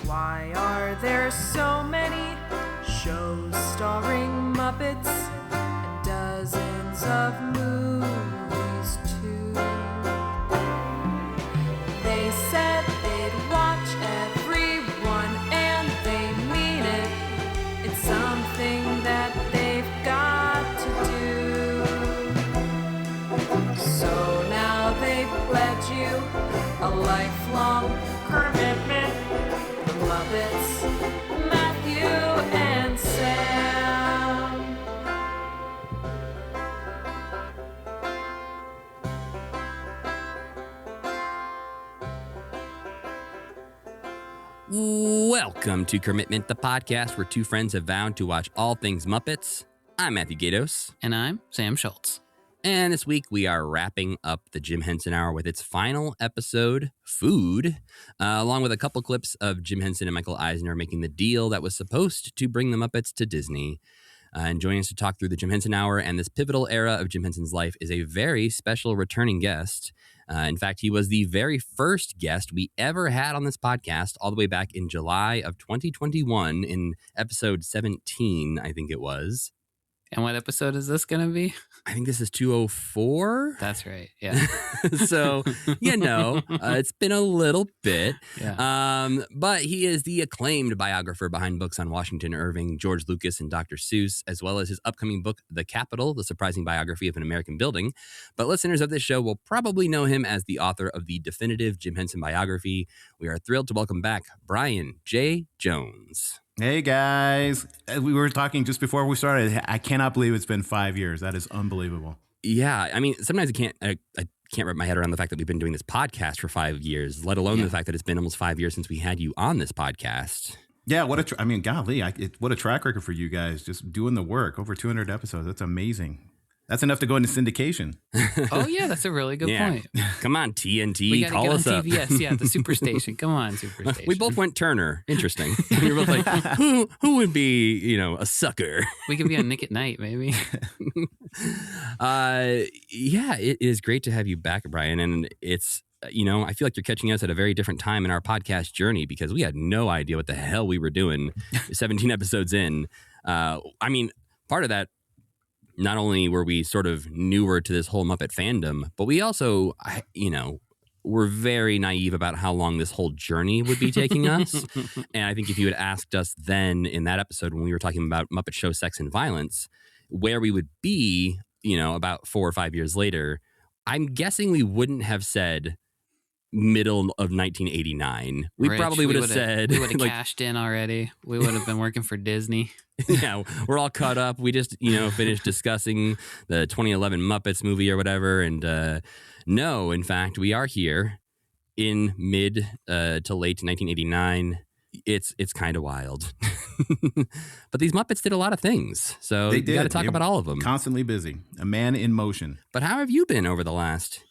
Why are there so many shows starring Muppets and dozens of movies too? They said they'd watch everyone and they mean it. It's something that they've got to do. So now they've pledged you a lifelong commitment. The Muppets, Matthew and Sam. Welcome to Commitment, the podcast where two friends have vowed to watch all things Muppets. I'm Matthew Gatos. And I'm Sam Schultz. And this week we are wrapping up the Jim Henson Hour with its final episode, Food, along with a couple clips of Jim Henson and Michael Eisner making the deal that was supposed to bring the Muppets to Disney. And joining us to talk through the Jim Henson Hour and this pivotal era of Jim Henson's life is a very special returning guest. In fact, he was the very first guest we ever had on this podcast all the way back in July of 2021 in episode 17, I think it was. And what episode is this going to be? I think this is 204. That's right. Yeah. So, it's been a little bit. Yeah. But he is the acclaimed biographer behind books on Washington Irving, George Lucas, and Dr. Seuss, as well as his upcoming book, The Capitol, The Surprising Biography of an American Building. But listeners of this show will probably know him as the author of the definitive Jim Henson biography. We are thrilled to welcome back Brian J. Jones. Hey guys, we were talking just before we started. I cannot believe it's been 5 years. That is unbelievable. Yeah, I mean, sometimes I can't wrap my head around the fact that we've been doing this podcast for 5 years, let alone the fact that it's been almost 5 years since we had you on this podcast. Yeah, what a track record for you guys, just doing the work. Over 200 episodes. That's amazing. That's enough to go into syndication. Oh, yeah, that's a really good point. Come on, TNT, we call us up. TVS, yeah, the Superstation. Come on, Superstation. We both went Turner. Interesting. We were both like, who would be, a sucker? We could be on Nick at Night, maybe. It is great to have you back, Brian. And it's, I feel like you're catching us at a very different time in our podcast journey because we had no idea what the hell we were doing 17 episodes in. Part of that, not only were we sort of newer to this whole Muppet fandom, but we also, were very naive about how long this whole journey would be taking us. And I think if you had asked us then in that episode when we were talking about Muppet Show Sex and Violence, where we would be, about 4 or 5 years later, I'm guessing we wouldn't have said middle of 1989. We probably would have said... We would have cashed in already. We would have been working for Disney. Yeah, we're all caught up. We just, finished discussing the 2011 Muppets movie or whatever. And no, in fact, we are here in mid to late 1989. It's kind of wild. But these Muppets did a lot of things. So you got to talk about all of them. Constantly busy. A man in motion. But how have you been over the last,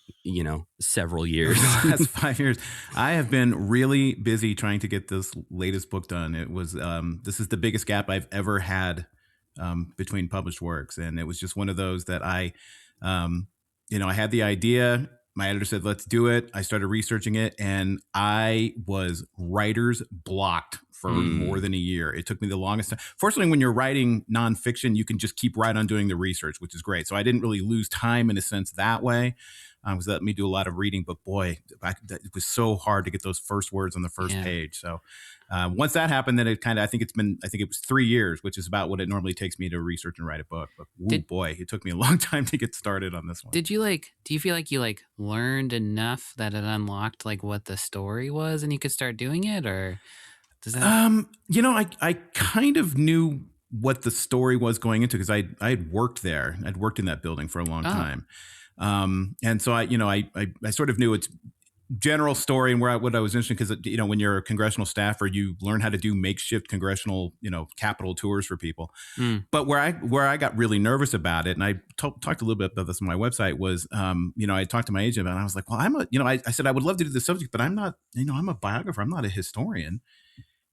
several years? The last 5 years. I have been really busy trying to get this latest book done. It was, this is the biggest gap I've ever had between published works. And it was just one of those that I had the idea. My editor said, let's do it. I started researching it and I was writer's blocked for more than a year. It took me the longest time. Fortunately, when you're writing nonfiction, you can just keep right on doing the research, which is great. So I didn't really lose time in a sense that way. It was letting me do a lot of reading, but boy, it was so hard to get those first words on the first page. So once that happened, then I think it was 3 years, which is about what it normally takes me to research and write a book. But it took me a long time to get started on this one. Do you feel like you learned enough that it unlocked what the story was and you could start doing it, or does that? I kind of knew what the story was going into because I had worked there. I'd worked in that building for a long time. And so I sort of knew its general story and what I was interested in because, when you're a congressional staffer, you learn how to do makeshift congressional, Capitol tours for people. But where I got really nervous about it, and I talked a little bit about this on my website, was, I talked to my agent about it and I was like, well, I said, I would love to do the subject, but I'm not, I'm a biographer. I'm not a historian.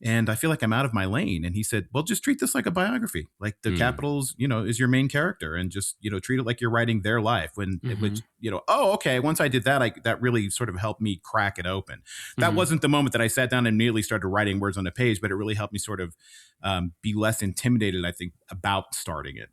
and I feel like I'm out of my lane. And he said, well, just treat this like a biography. Like the Capitals, is your main character, and just, treat it like you're writing their life. Which, oh, okay. Once I did that, that really sort of helped me crack it open. That wasn't the moment that I sat down and immediately started writing words on a page, but it really helped me sort of be less intimidated, I think, about starting it.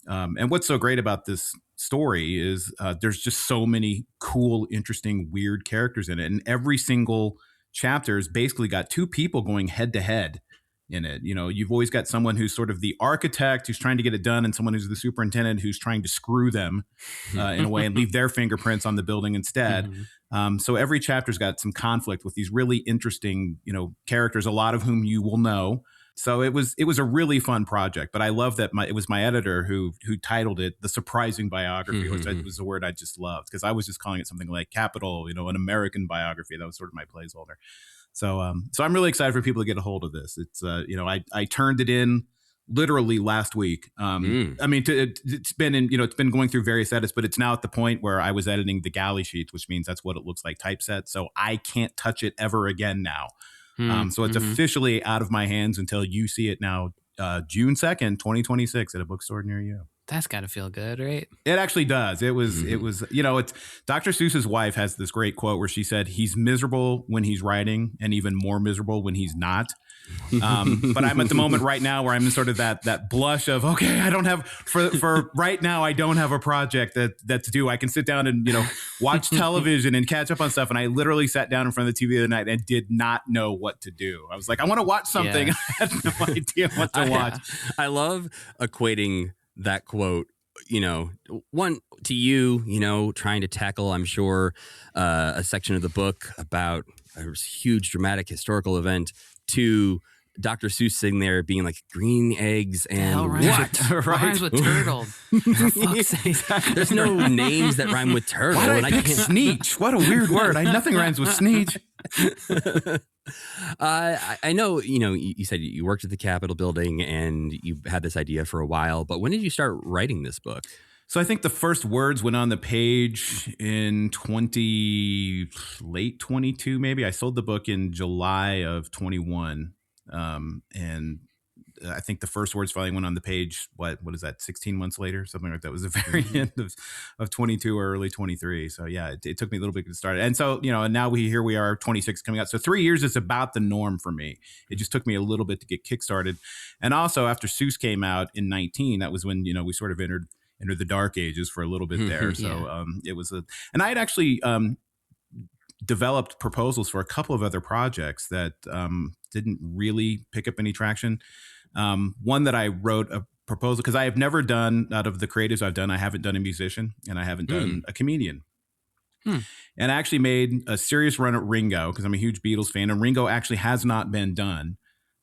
And what's so great about this story is there's just so many cool, interesting, weird characters in it. And every single chapter has basically got two people going head to head in it. You've always got someone who's sort of the architect who's trying to get it done, and someone who's the superintendent who's trying to screw them in a way and leave their fingerprints on the building instead. So every chapter's got some conflict with these really interesting, characters, a lot of whom you will know. So it was a really fun project, but I love that it was my editor who titled it The Surprising Biography, which was a word I just loved, because I was just calling it something like Capital, an American biography. That was sort of my placeholder. So I'm really excited for people to get a hold of this. It's I turned it in literally last week. I mean, it's been it's been going through various edits, but it's now at the point where I was editing the galley sheets, which means that's what it looks like typeset. So I can't touch it ever again now. So it's officially out of my hands until you see it now, June 2nd, 2026 at a bookstore near you. That's got to feel good, right? It actually does. It was, it's Dr. Seuss's wife has this great quote where she said, he's miserable when he's writing and even more miserable when he's not. But I'm at the moment right now where I'm in sort of that blush of, okay, I don't have for right now, I don't have a project that's due. I can sit down and, watch television and catch up on stuff. And I literally sat down in front of the TV the other night and did not know what to do. I was like, I want to watch something. Yeah. I had no idea what to watch. I love equating that quote, one to you, trying to tackle, I'm sure, a section of the book about a huge dramatic historical event, to Dr. Seuss sitting there being like green eggs and what? Rhymes with turtle. For fuck's sake. There's no names that rhyme with turtle. Why did I pick sneech? What a weird word. Nothing rhymes with sneech. I know, you said you worked at the Capitol building and you had this idea for a while, but when did you start writing this book? So I think the first words went on the page in late 22, maybe. I sold the book in July of 21. And I think the first words finally went on the page, what is that, 16 months later? Something like that. It was the very end of 22 or early 23. So yeah, it took me a little bit to start. And so, and now here we are, 26 coming out. So 3 years is about the norm for me. It just took me a little bit to get kickstarted. And also after Seuss came out in 19, that was when, we sort of entered the dark ages for a little bit there. So it was and I had actually developed proposals for a couple of other projects that didn't really pick up any traction. One that I wrote a proposal, because I have never done, out of the creatives I've done, I haven't done a musician and I haven't done a comedian. And I actually made a serious run at Ringo, because I'm a huge Beatles fan, and Ringo actually has not been done.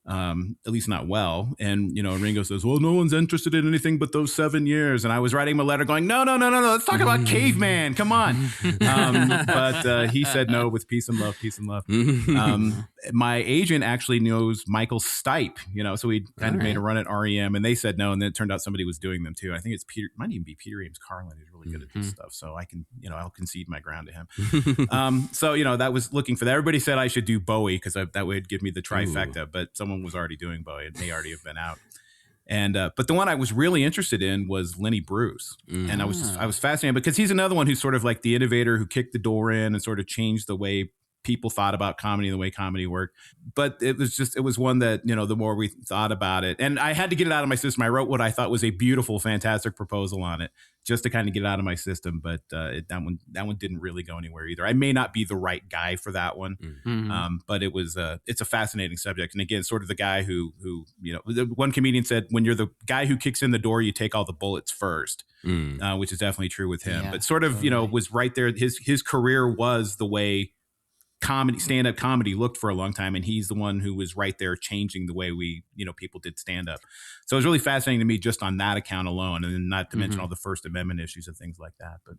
At least not well. And, Ringo says, well, no one's interested in anything but those 7 years. And I was writing him a letter going, no. Let's talk about Caveman. Come on. But he said no with peace and love. My agent actually knows Michael Stipe, so we kind of made a run at REM, and they said no. And then it turned out somebody was doing them too. I think it might even be Peter James Carlin, who's really good at this stuff. So I can, I'll concede my ground to him. So, that was looking for that. Everybody said I should do Bowie, because that would give me the trifecta, but someone was already doing Bowie. It may already have been out. And but the one I was really interested in was Lenny Bruce. And I was fascinated because he's another one who's sort of like the innovator who kicked the door in and sort of changed the way people thought about comedy, the way comedy worked. But it was one that, the more we thought about it, and I had to get it out of my system. I wrote what I thought was a beautiful, fantastic proposal on it just to kind of get it out of my system. But that one didn't really go anywhere either. I may not be the right guy for that one. But it's a fascinating subject. And again, sort of the guy who one comedian said, when you're the guy who kicks in the door, you take all the bullets first, which is definitely true with him. But sort of, was right there. His career was the way stand-up comedy looked for a long time, and he's the one who was right there changing the way we people did stand-up. So it was really fascinating to me just on that account alone, and then not to mention all the First Amendment issues and things like that. But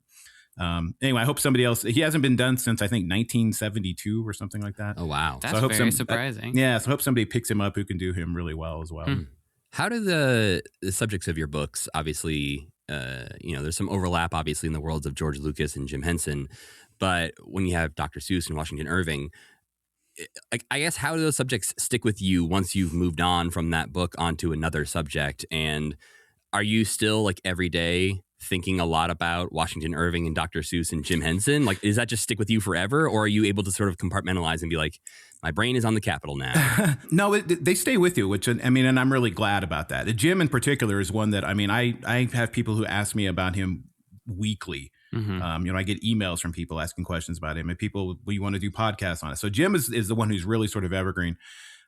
anyway, I hope somebody else. He hasn't been done since I think 1972 or something like that. Oh wow, that's very surprising. So I hope somebody picks him up who can do him really well as well. How do the subjects of your books, obviously, there's some overlap obviously in the worlds of George Lucas and Jim Henson. But when you have Dr. Seuss and Washington Irving, like, I guess, how do those subjects stick with you once you've moved on from that book onto another subject? And are you still like every day thinking a lot about Washington Irving and Dr. Seuss and Jim Henson? Like, does that just stick with you forever? Or are you able to sort of compartmentalize and be like, my brain is on the Capitol now? No, they stay with you, which, I mean, and I'm really glad about that. Jim in particular is one that, I mean, I have people who ask me about him weekly. Mm-hmm. I get emails from people asking questions about him, and people, we want to do podcasts on it. So Jim is the one who's really sort of evergreen.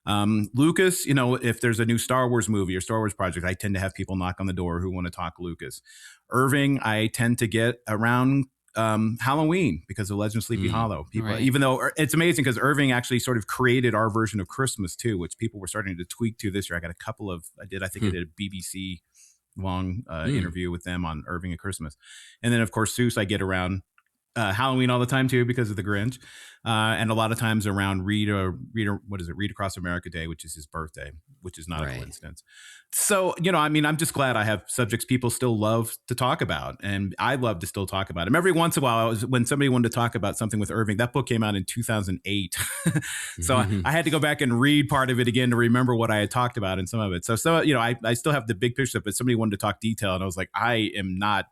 Lucas, if there's a new Star Wars movie or Star Wars project, I tend to have people knock on the door who want to talk Lucas. Irving, I tend to get around Halloween because of Legend of Sleepy Hollow. People, right. Even though it's amazing because Irving actually sort of created our version of Christmas too, which people were starting to tweak to this year. I got a couple of, I did a BBC long interview with them on Irving at Christmas. And then of course, Seuss, I get around Halloween all the time too because of the Grinch, and a lot of times around Read Across America Day, which is his birthday, which is not a coincidence. So I'm just glad I have subjects people still love to talk about, and I love to still talk about them. Every once in a while, when somebody wanted to talk about something with Irving, that book came out in 2008, so I had to go back and read part of it again to remember what I had talked about in some of it. So I still have the big picture, but somebody wanted to talk detail, and I was like, I am not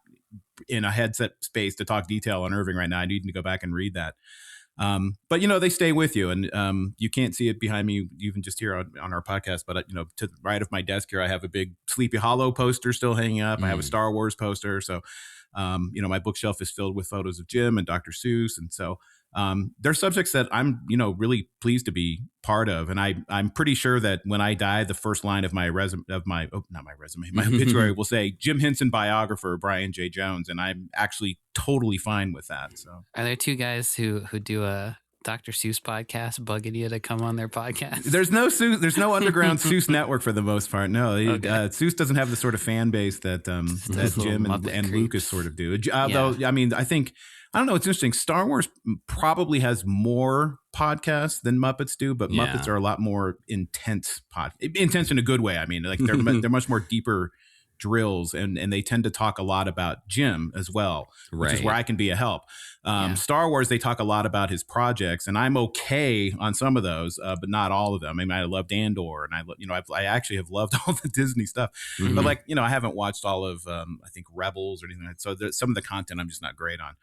in a headset space to talk detail on Irving right now. I need to go back and read that. But they stay with you, and you can't see it behind me, even just here on our podcast. But to the right of my desk here, I have a big Sleepy Hollow poster still hanging up. I have a Star Wars poster. So, my bookshelf is filled with photos of Jim and Dr. Seuss, and so they're subjects that I'm really pleased to be part of. And I'm pretty sure that when I die, the first line of my my obituary will say Jim Henson biographer Brian J. Jones, and I'm actually totally fine with that. So Are there two guys who do a Dr. Seuss podcast bugging you to come on their podcast? There's no underground Seuss network for the most part. No, Seuss doesn't have the sort of fan base that Jim and Lucas sort of do. Though, I mean, I don't know. It's interesting. Star Wars probably has more podcasts than Muppets do, but Muppets are a lot more intense intense in a good way. I mean, like they're much more deeper drills, and they tend to talk a lot about Jim as well, which is where I can be a help. Star Wars, they talk a lot about his projects, and I'm okay on some of those, but not all of them. I mean, I loved Andor, and I actually have loved all the Disney stuff, but I haven't watched all of I think Rebels or anything like that. So some of the content I'm just not great on.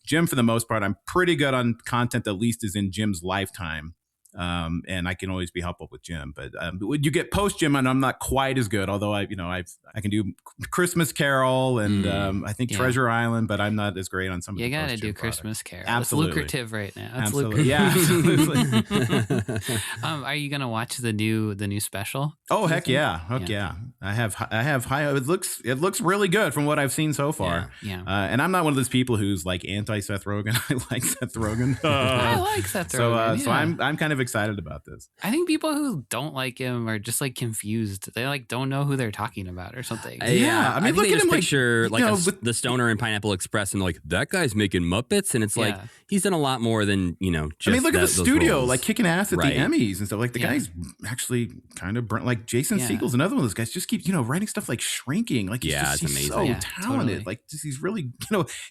Jim, for the most part, I'm pretty good on content that at least is in Jim's lifetime. And I can always be helpful with Jim, but when you get post Jim, and I'm not quite as good, although I can do Christmas Carol and I think Treasure Island, but I'm not as great on some of the. You got to do Christmas Carol. Absolutely. It's lucrative right now. It's absolutely. Yeah, absolutely. Are you going to watch the new special? Oh, heck yeah. I have high. It looks really good from what I've seen so far. Yeah. And I'm not one of those people who's like anti Seth Rogen. I like Seth Rogen. I like Seth Rogen. So I'm kind of excited about this. I think people who don't like him are just like confused. They like don't know who they're talking about or something. Yeah, I mean, look at him. Picture the Stoner in Pineapple Express, and like that guy's making Muppets, and it's like he's done a lot more than just look at the studio, roles. like kicking ass at the Emmys and stuff. Like the guy's actually kind of burnt. Like Jason Segel's another one of those guys. Just keep writing stuff like Shrinking. Like he's amazing. So talented. Totally. Like he's really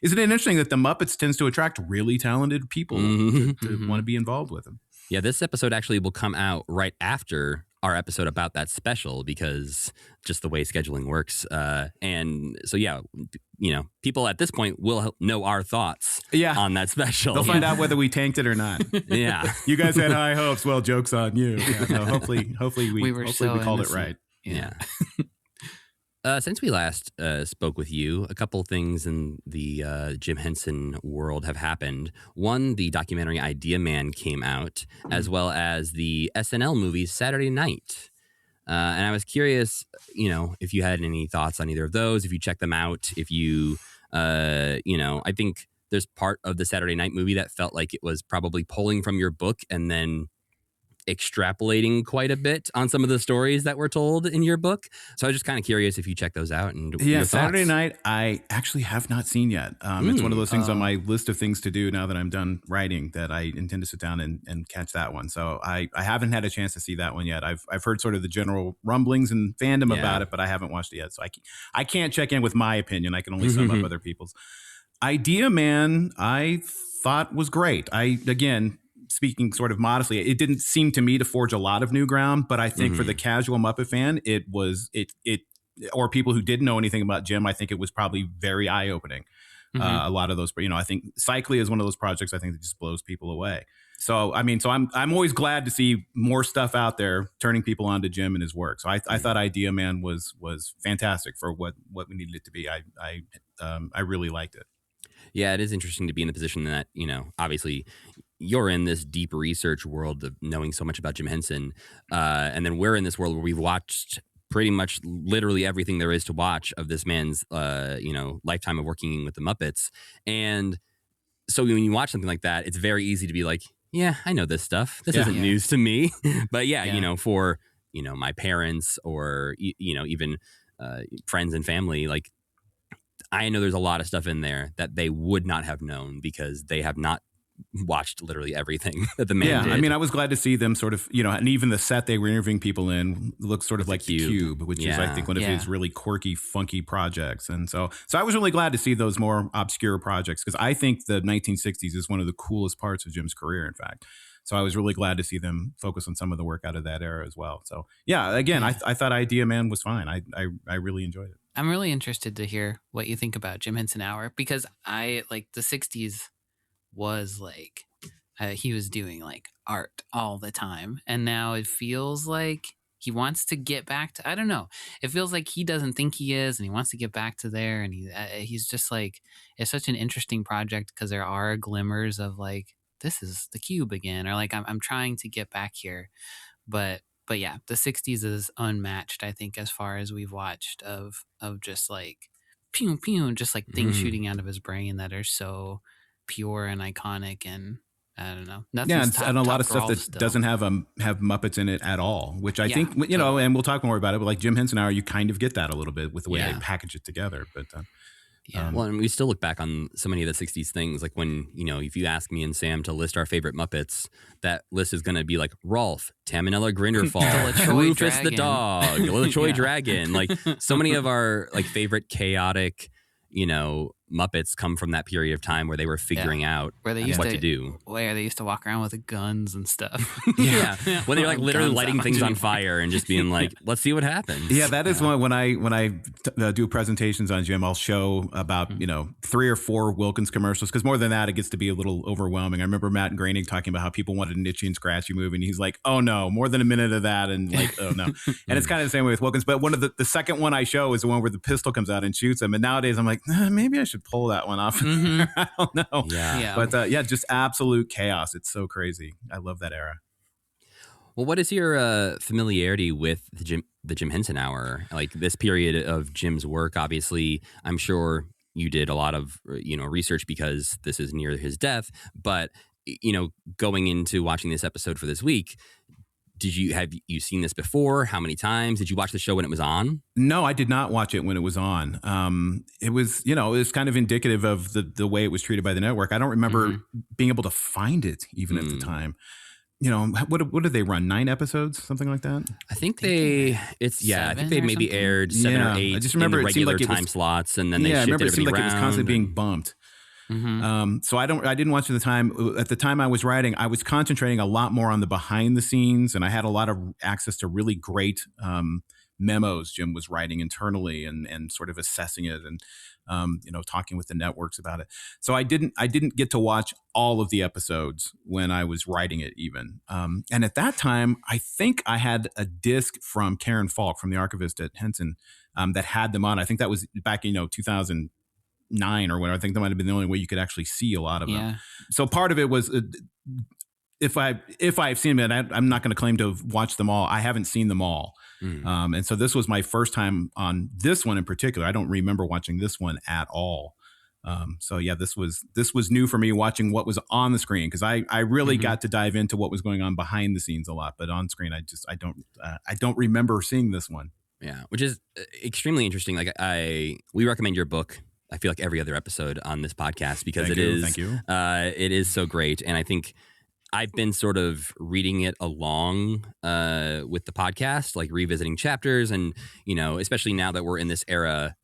Isn't it interesting that the Muppets tends to attract really talented people to want to be involved with them? Yeah, this episode actually will come out right after our episode about that special because just the way scheduling works. And so, people at this point will know our thoughts on that special. They'll find out whether we tanked it or not. Yeah. You guys had high hopes. Well, joke's on you. Yeah, no, hopefully we called it right. Yeah. Since we last spoke with you, a couple things in the Jim Henson world have happened. One, the documentary Idea Man came out, as well as the SNL movie Saturday Night. And I was curious, if you had any thoughts on either of those, if you checked them out, if you, I think there's part of the Saturday Night movie that felt like it was probably pulling from your book and then extrapolating quite a bit on some of the stories that were told in your book. So I was just kind of curious if you check those out. And your Saturday thoughts. Night, I actually have not seen yet. It's one of those things on my list of things to do now that I'm done writing that I intend to sit down and catch that one. So I haven't had a chance to see that one yet. I've heard sort of the general rumblings and fandom about it, but I haven't watched it yet. So I can't check in with my opinion. I can only sum up other people's. Idea Man, I thought was great. speaking sort of modestly, it didn't seem to me to forge a lot of new ground, but I think for the casual Muppet fan, it or people who didn't know anything about Jim, I think it was probably very eye opening. A lot of those, I think Cycly is one of those projects I think that just blows people away. So, I'm always glad to see more stuff out there turning people on to Jim and his work. So I thought Idea Man was fantastic for what we needed it to be. I really liked it. Yeah, it is interesting to be in the position that, obviously you're in this deep research world of knowing so much about Jim Henson. And then we're in this world where we've watched pretty much literally everything there is to watch of this man's, lifetime of working with the Muppets. And so when you watch something like that, it's very easy to be like, yeah, I know this stuff. This isn't news to me. But for, my parents or, even friends and family, like, I know there's a lot of stuff in there that they would not have known because they have not watched literally everything that the man did. I was glad to see them sort of, and even the set they were interviewing people in looks sort of like the Cube, which is, I think, one of his really quirky, funky projects. And so I was really glad to see those more obscure projects because I think the 1960s is one of the coolest parts of Jim's career, in fact. So I was really glad to see them focus on some of the work out of that era as well. So again, I thought Idea Man was fine. I really enjoyed it. I'm really interested to hear what you think about Jim Henson Hour because I like the 60s was like he was doing like art all the time, and now it feels like he wants to get back to, I don't know, it feels like he doesn't think he is and he wants to get back to there, and he's just like, it's such an interesting project because there are glimmers of like, this is the Cube again, or like I'm trying to get back here, but yeah, the 60s is unmatched, I think, as far as we've watched of just like pew pew, just like things shooting out of his brain that are so pure and iconic, and I don't know. And a lot of stuff that doesn't have Muppets in it at all, which I think, and we'll talk more about it, but like Jim Henson Hour, you kind of get that a little bit with the way they package it together. But well, and we still look back on so many of the 60s things. Like when, if you ask me and Sam to list our favorite Muppets, that list is going to be like Rolf, Tamanella Grindelwald, Rufus the dog, LaChoy Dragon. Like so many of our like favorite chaotic, Muppets come from that period of time where they were figuring out what to do. Where they used to walk around with guns and stuff. When they're like literally lighting things on fire and just being like, let's see what happens. Yeah, that is one when I do presentations on Jim, I'll show about 3 or 4 Wilkins commercials, because more than that it gets to be a little overwhelming. I remember Matt Groening talking about how people wanted an Itchy and Scratchy movie, and he's like, oh no, more than a minute of that, and like, oh no. And it's kind of the same way with Wilkins, but one of the second one I show is the one where the pistol comes out and shoots him, and nowadays I'm like, maybe I should pull that one off. I don't know. But just absolute chaos. It's so crazy. I love that era. Well, what is your familiarity with the Jim Henson Hour? Like this period of Jim's work, obviously, I'm sure you did a lot of research because this is near his death. But going into watching this episode for this week, have you seen this before? How many times did you watch the show when it was on? No, I did not watch it when it was on. It was, it was kind of indicative of the way it was treated by the network. I don't remember being able to find it even at the time. What did they run? 9 episodes, something like that? I think I think they maybe aired 7 or 8. I just remember in the regular it time slots, and then they shifted it seemed like around. It was constantly being bumped. So I didn't watch it at the time. At the time I was writing, I was concentrating a lot more on the behind the scenes, and I had a lot of access to really great memos Jim was writing internally and sort of assessing it and talking with the networks about it. So I didn't get to watch all of the episodes when I was writing it even. And at that time, I think I had a disc from Karen Falk, from the archivist at Henson, that had them on. I think that was back in 2009 or whatever. I think that might have been the only way you could actually see a lot of them. So part of it was, if I've seen them, I'm not going to claim to have watched them all. I haven't seen them all. And so this was my first time on this one in particular. I don't remember watching this one at all. This was new for me, watching what was on the screen, because I really got to dive into what was going on behind the scenes a lot, but on screen I don't remember seeing this one. Yeah, which is extremely interesting. Like we recommend your book, I feel like, every other episode on this podcast, because Thank you. It is so great. And I think I've been sort of reading it along with the podcast, like revisiting chapters, and especially now that we're in this era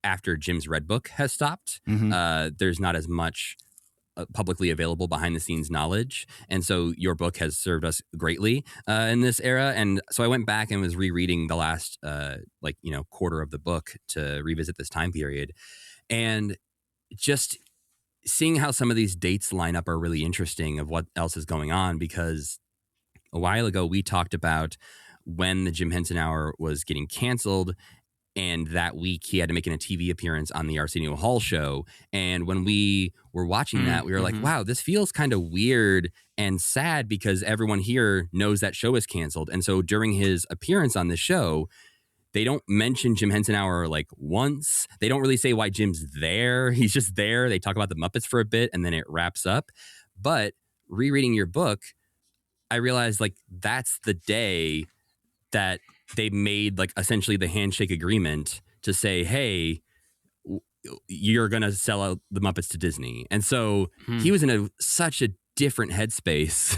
after Jim's Red Book has stopped, there's not as much publicly available behind the scenes knowledge. And so your book has served us greatly in this era. And so I went back and was rereading the last quarter of the book to revisit this time period. And just seeing how some of these dates line up are really interesting of what else is going on, because a while ago we talked about when the Jim Henson Hour was getting canceled, and that week he had to make a TV appearance on the Arsenio Hall show. And when we were watching that, we were like, wow, this feels kind of weird and sad because everyone here knows that show is canceled. And so during his appearance on the show, they don't mention Jim Henson Hour like once. They don't really say why Jim's there. He's just there. They talk about the Muppets for a bit and then it wraps up. But rereading your book, I realized like that's the day that they made like essentially the handshake agreement to say, hey, you're going to sell out the Muppets to Disney. And so he was in such a different headspace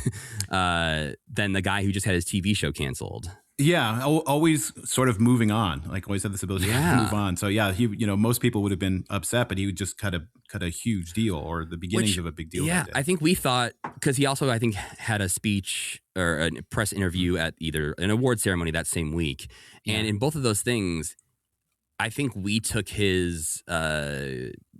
than the guy who just had his TV show canceled. Yeah, always sort of moving on. Like always had this ability to move on. So yeah, he, most people would have been upset, but he would just cut a huge deal or the beginnings of a big deal. Yeah, I think we thought, because he also I think had a speech or a press interview at either an award ceremony that same week, and in both of those things, I think we took his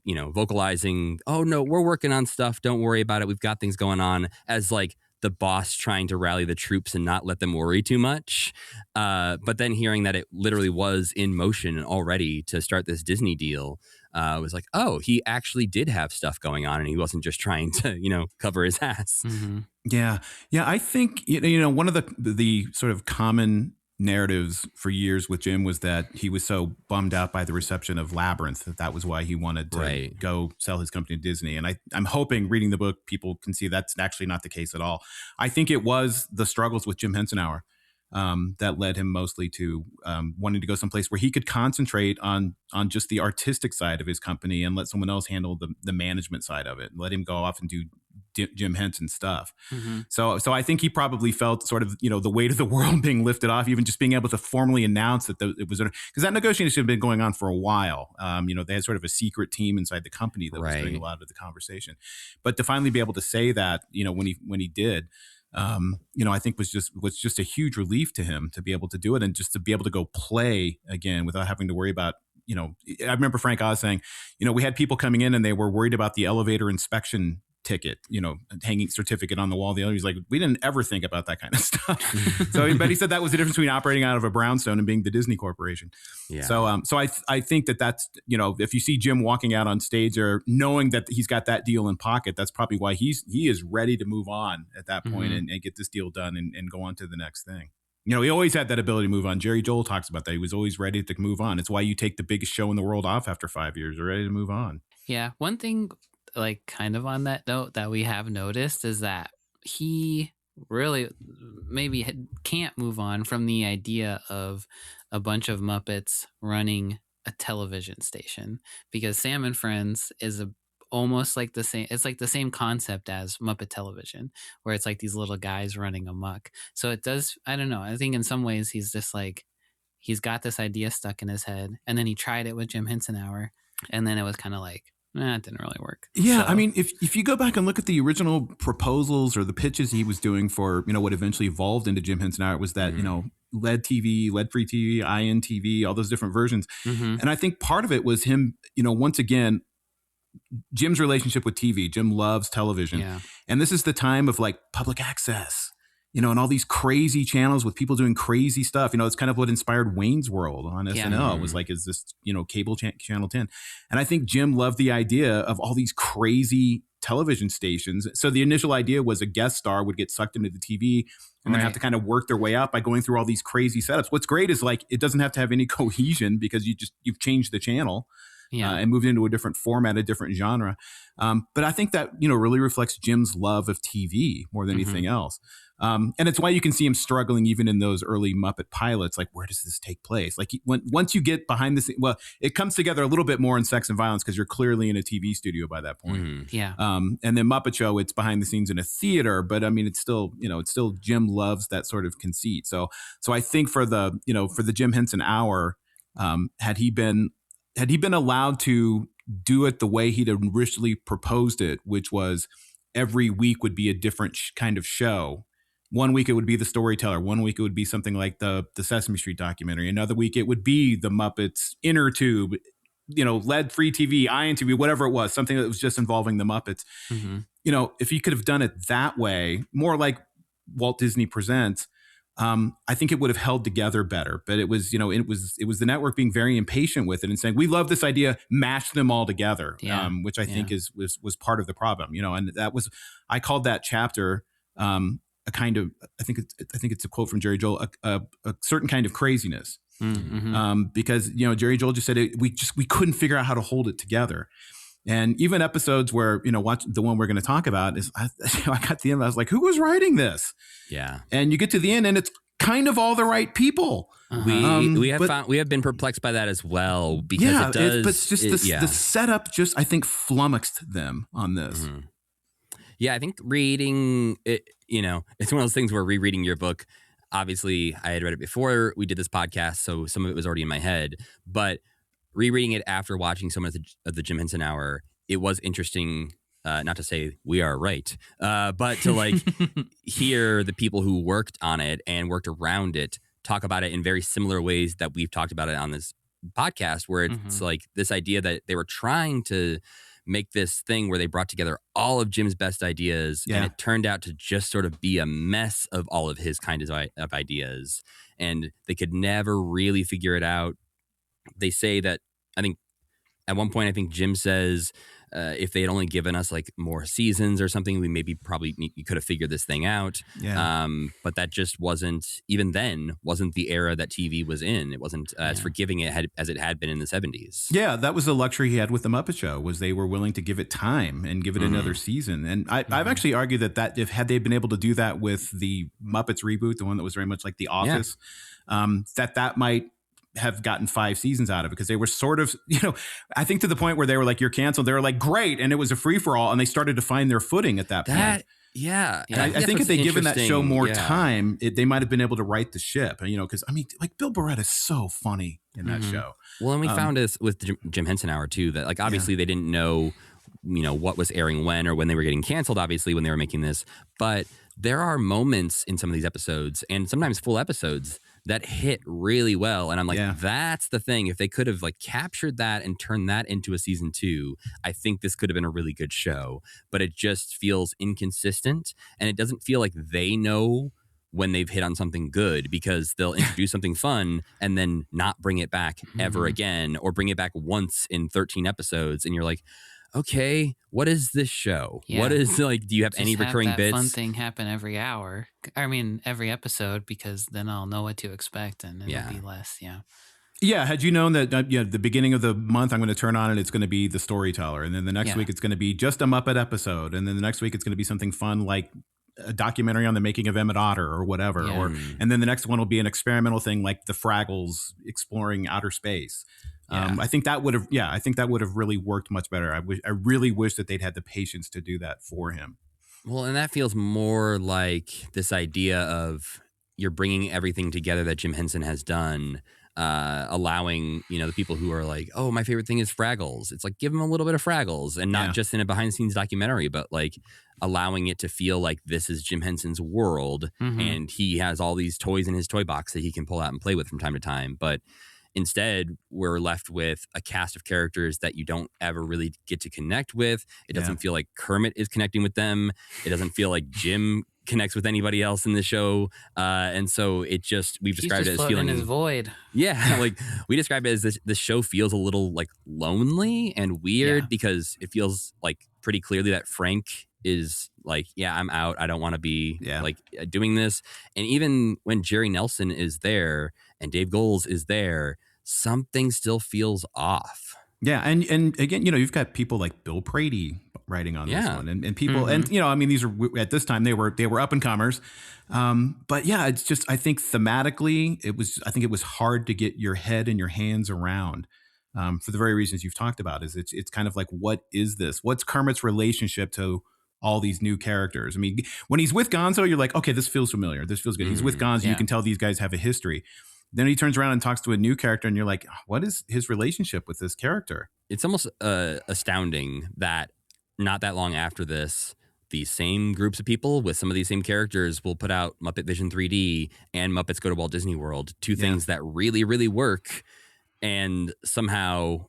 vocalizing, oh no, we're working on stuff, don't worry about it, we've got things going on, as like the boss trying to rally the troops and not let them worry too much. But then hearing that it literally was in motion already to start this Disney deal was like, oh, he actually did have stuff going on and he wasn't just trying to, cover his ass. Mm-hmm. Yeah. Yeah. I think, one of the sort of common narratives for years with Jim was that he was so bummed out by the reception of Labyrinth that was why he wanted to go sell his company to Disney. And I'm hoping reading the book, people can see that's actually not the case at all. I think it was the struggles with Jim Henson Hour that led him mostly to wanting to go someplace where he could concentrate on just the artistic side of his company and let someone else handle the management side of it and let him go off and do Jim Henson stuff. Mm-hmm. So I think he probably felt sort of, the weight of the world being lifted off, even just being able to formally announce that it was, because that negotiation had been going on for a while. They had sort of a secret team inside the company that was doing a lot of the conversation, but to finally be able to say that, when he did, I think was just a huge relief to him to be able to do it and just to be able to go play again without having to worry about, I remember Frank Oz saying, we had people coming in and they were worried about the elevator inspection ticket, hanging certificate on the wall. The other, he's like, we didn't ever think about that kind of stuff. But he said that was the difference between operating out of a brownstone and being the Disney Corporation. Yeah. So I think that's, if you see Jim walking out on stage or knowing that he's got that deal in pocket, that's probably why he is ready to move on at that point and get this deal done and go on to the next thing. He always had that ability to move on. Jerry Joel talks about that. He was always ready to move on. It's why you take the biggest show in the world off after 5 years. You're ready to move on. Yeah. One thing, like kind of on that note that we have noticed is that he really maybe can't move on from the idea of a bunch of Muppets running a television station, because Sam and Friends is almost like the same. It's like the same concept as Muppet Television, where it's like these little guys running amok. So it does, I don't know, I think in some ways he's just like, he's got this idea stuck in his head, and then he tried it with Jim Henson Hour, and then it was kind of like, it didn't really work. Yeah, so. I mean, if you go back and look at the original proposals or the pitches he was doing for, what eventually evolved into Jim Henson Hour, it was that, LED TV, LED-free TV, INTV, all those different versions. Mm-hmm. And I think part of it was him, once again, Jim's relationship with TV. Jim loves television. Yeah. And this is the time of like public access, and all these crazy channels with people doing crazy stuff. It's kind of what inspired Wayne's World on SNL. It was like, is this, cable channel 10. And I think Jim loved the idea of all these crazy television stations. So the initial idea was a guest star would get sucked into the TV and then have to kind of work their way up by going through all these crazy setups. What's great is like, it doesn't have to have any cohesion because you've changed the channel. And moved into a different format, a different genre. But I think that, really reflects Jim's love of TV more than anything else. And it's why you can see him struggling even in those early Muppet pilots. Like, where does this take place? Like once you get behind the scenes, well, it comes together a little bit more in Sex and Violence because you're clearly in a TV studio by that point. Mm-hmm. Yeah. And then Muppet Show, it's behind the scenes in a theater, but I mean, it's still Jim loves that sort of conceit. So I think for the Jim Henson Hour, had he been allowed to do it the way he'd originally proposed it, which was every week would be a different kind of show. One week it would be the storyteller. One week it would be something like the Sesame Street documentary. Another week it would be the Muppets Inner Tube, LED free TV, Ion TV, whatever it was, something that was just involving the Muppets. Mm-hmm. If he could have done it that way, more like Walt Disney Presents, I think it would have held together better. But it was, it was the network being very impatient with it and saying, we love this idea, mash them all together, which I think was part of the problem, and that was, I called that chapter a kind of, I think it's a quote from Jerry Joel, a certain kind of craziness. Mm-hmm. Because, Jerry Joel just said we couldn't figure out how to hold it together. And even episodes where, watch the one we're going to talk about is, I got to the end, I was like, who was writing this? Yeah. And you get to the end and it's kind of all the right people. Uh-huh. We have been perplexed by that as well, because it does. But it's just the setup I think flummoxed them on this. Mm-hmm. Yeah, I think reading it, it's one of those things where rereading your book, obviously I had read it before we did this podcast, so some of it was already in my head, but rereading it after watching some of the Jim Henson Hour, it was interesting, not to say we are right, but to hear the people who worked on it and worked around it talk about it in very similar ways that we've talked about it on this podcast, where it's like this idea that they were trying to make this thing where they brought together all of Jim's best ideas, and it turned out to just sort of be a mess of all of his kind of ideas, and they could never really figure it out. They say that, I think at one point, I think Jim says, if they had only given us more seasons or something, we could have figured this thing out. Yeah. But that just wasn't the era that TV was in. It wasn't as forgiving as it had been in the 70s. Yeah, that was the luxury he had with the Muppet Show, was they were willing to give it time and give it another season. And I've actually argued that had they been able to do that with the Muppets reboot, the one that was very much like The Office, that might have gotten 5 seasons out of it, because they were sort of, I think to the point where they were like, you're canceled. They were like, great. And it was a free for all. And they started to find their footing at that point. Yeah. And I think if they'd given that show more time, they might have been able to right the ship. Because Bill Barrett is so funny in that show. Well, and we found this with Jim Henson Hour too, that obviously they didn't know, what was airing when, or when they were getting canceled, obviously, when they were making this. But there are moments in some of these episodes, and sometimes full episodes, that hit really well. And I'm like, that's the thing. If they could have captured that and turned that into a season 2, I think this could have been a really good show. But it just feels inconsistent, and it doesn't feel like they know when they've hit on something good, because they'll introduce something fun and then not bring it back ever again, or bring it back once in 13 episodes. And you're like, okay, what is this show? Yeah. What is do you have any recurring bits? Fun thing happen every hour. Every episode, because then I'll know what to expect, and it'll be less. Yeah. Yeah. Had you known that the beginning of the month I'm going to turn on and it's going to be the storyteller, and then the next week it's going to be just a Muppet episode, and then the next week it's going to be something fun like a documentary on the making of Emmett Otter or whatever, and then the next one will be an experimental thing like the Fraggles exploring outer space. I think that would have really worked much better. I really wish that they'd had the patience to do that for him. Well, and that feels more like this idea of you're bringing everything together that Jim Henson has done, allowing, the people who are like, oh, my favorite thing is Fraggles. It's like, give them a little bit of Fraggles, and not just in a behind the scenes documentary, but allowing it to feel like this is Jim Henson's world, and he has all these toys in his toy box that he can pull out and play with from time to time. But instead, we're left with a cast of characters that you don't ever really get to connect with. It doesn't feel like Kermit is connecting with them. It doesn't feel like Jim connects with anybody else in the show. And so we've described it as feeling in his void. Yeah. We described it as this show feels a little lonely and weird, because it feels pretty clearly that Frank is I'm out. I don't want to be doing this. And even when Jerry Nelson is there and Dave Goelz is there, something still feels off. Yeah. And again, you've got people like Bill Prady writing on this one, and people, and these are, at this time they were up and comers. But it's just, I think thematically it was hard to get your head and your hands around, for the very reasons you've talked about. Is it's kind of like, what is this? What's Kermit's relationship to all these new characters? When he's with Gonzo, you're like, okay, this feels familiar. This feels good. He's with Gonzo. You can tell these guys have a history. Then he turns around and talks to a new character, and you're like, what is his relationship with this character? It's almost astounding that not that long after this, these same groups of people with some of these same characters will put out Muppet Vision 3D and Muppets Go to Walt Disney World, two things that really, really work. And somehow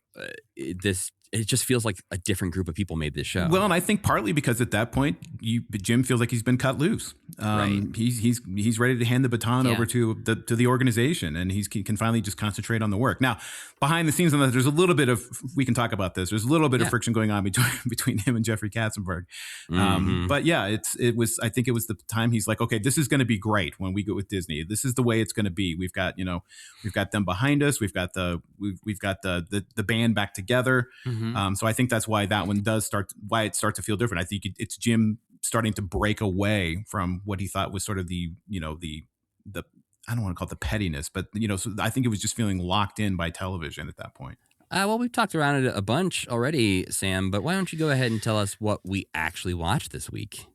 it just feels like a different group of people made this show. Well, and I think partly because at that point, Jim feels like he's been cut loose. Right. He's ready to hand the baton over to the organization, and he can finally just concentrate on the work. Now, behind the scenes on that, there's a little bit of, we can talk about this. There's a little bit of friction going on between him and Jeffrey Katzenberg. But yeah, I think it was the time he's like, okay, this is going to be great when we go with Disney. This is the way it's going to be. We've got them behind us. We've got the band back together. So I think that's why that one why it starts to feel different. I think it's Jim starting to break away from what he thought was sort of the I don't want to call it the pettiness, but so I think it was just feeling locked in by television at that point. Well, we've talked around it a bunch already, Sam, but why don't you go ahead and tell us what we actually watched this week?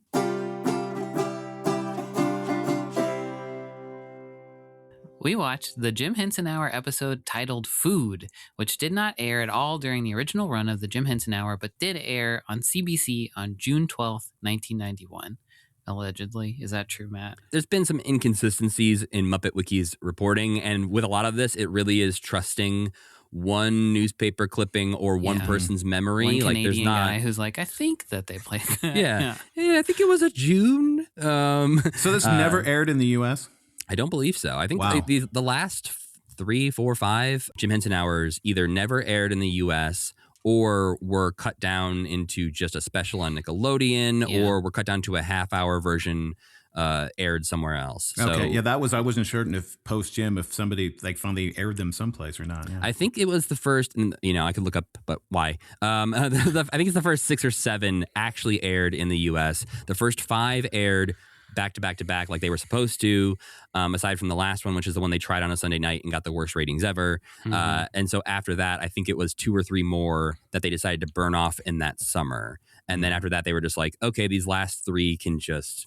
We watched the Jim Henson Hour episode titled Food, which did not air at all during the original run of the Jim Henson Hour, but did air on CBC on June 12th, 1991. Allegedly. Is that true, Matt? There's been some inconsistencies in Muppet Wiki's reporting, and with a lot of this, it really is trusting one newspaper clipping or one person's memory. One Canadian there's not guy who's like, I think that they played that. Yeah, I think it was a June. So this never aired in the U.S.? I don't believe so. I think Wow. the last 3, 4, 5 Jim Henson Hours either never aired in the U.S. or were cut down into just a special on Nickelodeon, or were cut down to a half-hour version aired somewhere else. So, okay, I wasn't sure if post Jim, if somebody finally aired them someplace or not. Yeah. I think it was the first, and I could look up, but why? I think it's the first 6 or 7 actually aired in the U.S. The first 5 aired back to back to back like they were supposed to, aside from the last one, which is the one they tried on a Sunday night and got the worst ratings ever. And so after that, I think it was 2 or 3 more that they decided to burn off in that summer. And then after that, they were just like, okay, these last 3 can just,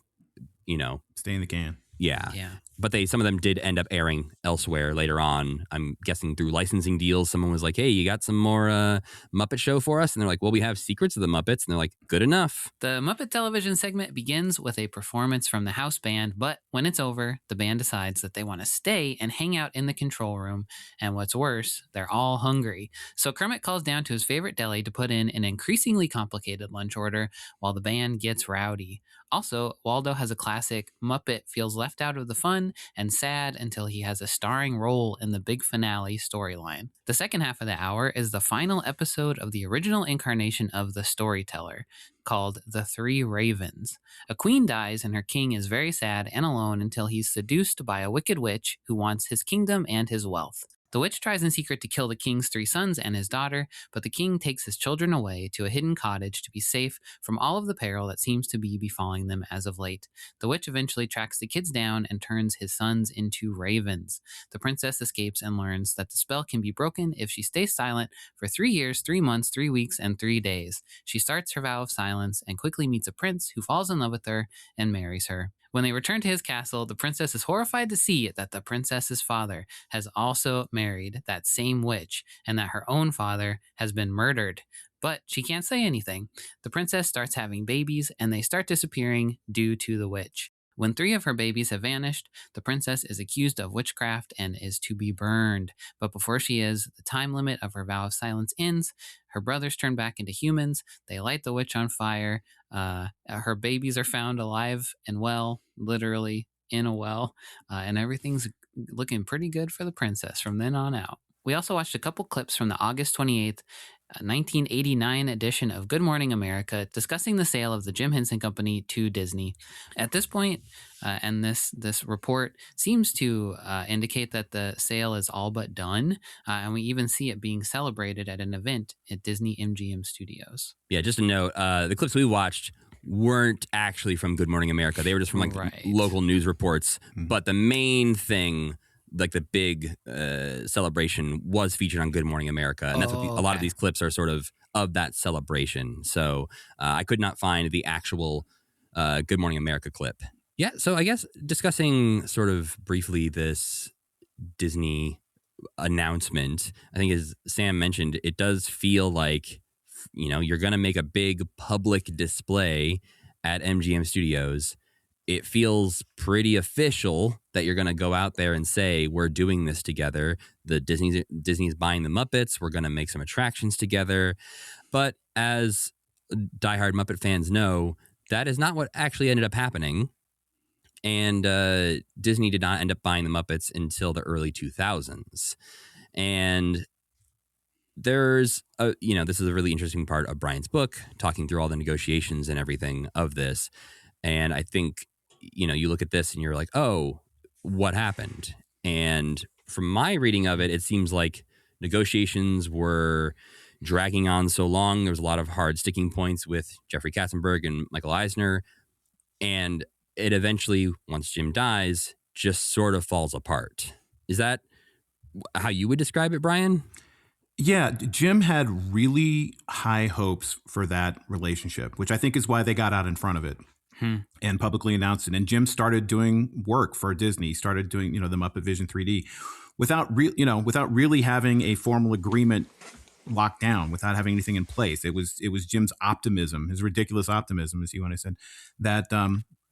stay in the can. Yeah. But some of them did end up airing elsewhere later on. I'm guessing through licensing deals. Someone was like, hey, you got some more Muppet Show for us? And they're like, well, we have Secrets of the Muppets. And they're like, good enough. The Muppet television segment begins with a performance from the house band, but when it's over, the band decides that they want to stay and hang out in the control room. And what's worse, they're all hungry. So Kermit calls down to his favorite deli to put in an increasingly complicated lunch order while the band gets rowdy. Also, Waldo has a classic Muppet feels left out of the fun and sad until he has a starring role in the big finale storyline. The second half of the hour is the final episode of the original incarnation of the Storyteller, called The 3 Ravens. A queen dies and her king is very sad and alone until he's seduced by a wicked witch who wants his kingdom and his wealth. The witch tries in secret to kill the king's 3 sons and his daughter, but the king takes his children away to a hidden cottage to be safe from all of the peril that seems to be befalling them as of late. The witch eventually tracks the kids down and turns his sons into ravens. The princess escapes and learns that the spell can be broken if she stays silent for 3 years, 3 months, 3 weeks, and 3 days. She starts her vow of silence and quickly meets a prince who falls in love with her and marries her. When they return to his castle, the princess is horrified to see that the princess's father has also married that same witch and that her own father has been murdered. But she can't say anything. The princess starts having babies and they start disappearing due to the witch. When 3 of her babies have vanished, the princess is accused of witchcraft and is to be burned. But before she is, the time limit of her vow of silence ends. Her brothers turn back into humans. They light the witch on fire. Her babies are found alive and well, literally in a well. And everything's looking pretty good for the princess from then on out. We also watched a couple clips from the August 28th, 1989 edition of Good Morning America discussing the sale of the Jim Henson Company to Disney. At this point, and this report seems to indicate that the sale is all but done, and we even see it being celebrated at an event at Disney MGM Studios. Yeah, just a note, the clips we watched weren't actually from Good Morning America. They were just from local news reports. But the main thing, like the big celebration, was featured on Good Morning America. And that's what a lot of these clips are sort of that celebration. So I could not find the actual Good Morning America clip. Yeah, so I guess discussing sort of briefly this Disney announcement, I think as Sam mentioned, it does feel like, you're going to make a big public display at MGM Studios. It feels pretty official that you're going to go out there and say, we're doing this together. Disney's buying the Muppets. We're going to make some attractions together. But as diehard Muppet fans know, that is not what actually ended up happening. And Disney did not end up buying the Muppets until the early 2000s. And there's this is a really interesting part of Brian's book, talking through all the negotiations and everything of this. And I think, you look at this and you're like, oh, what happened? And from my reading of it, it seems like negotiations were dragging on so long. There was a lot of hard sticking points with Jeffrey Katzenberg and Michael Eisner. And it eventually, once Jim dies, just sort of falls apart. Is that how you would describe it, Brian? Yeah, Jim had really high hopes for that relationship, which I think is why they got out in front of it and publicly announced it. And Jim started doing work for Disney, started doing, the Muppet Vision 3D without really having a formal agreement locked down, without having anything in place. It was Jim's optimism, his ridiculous optimism, as you want to say, that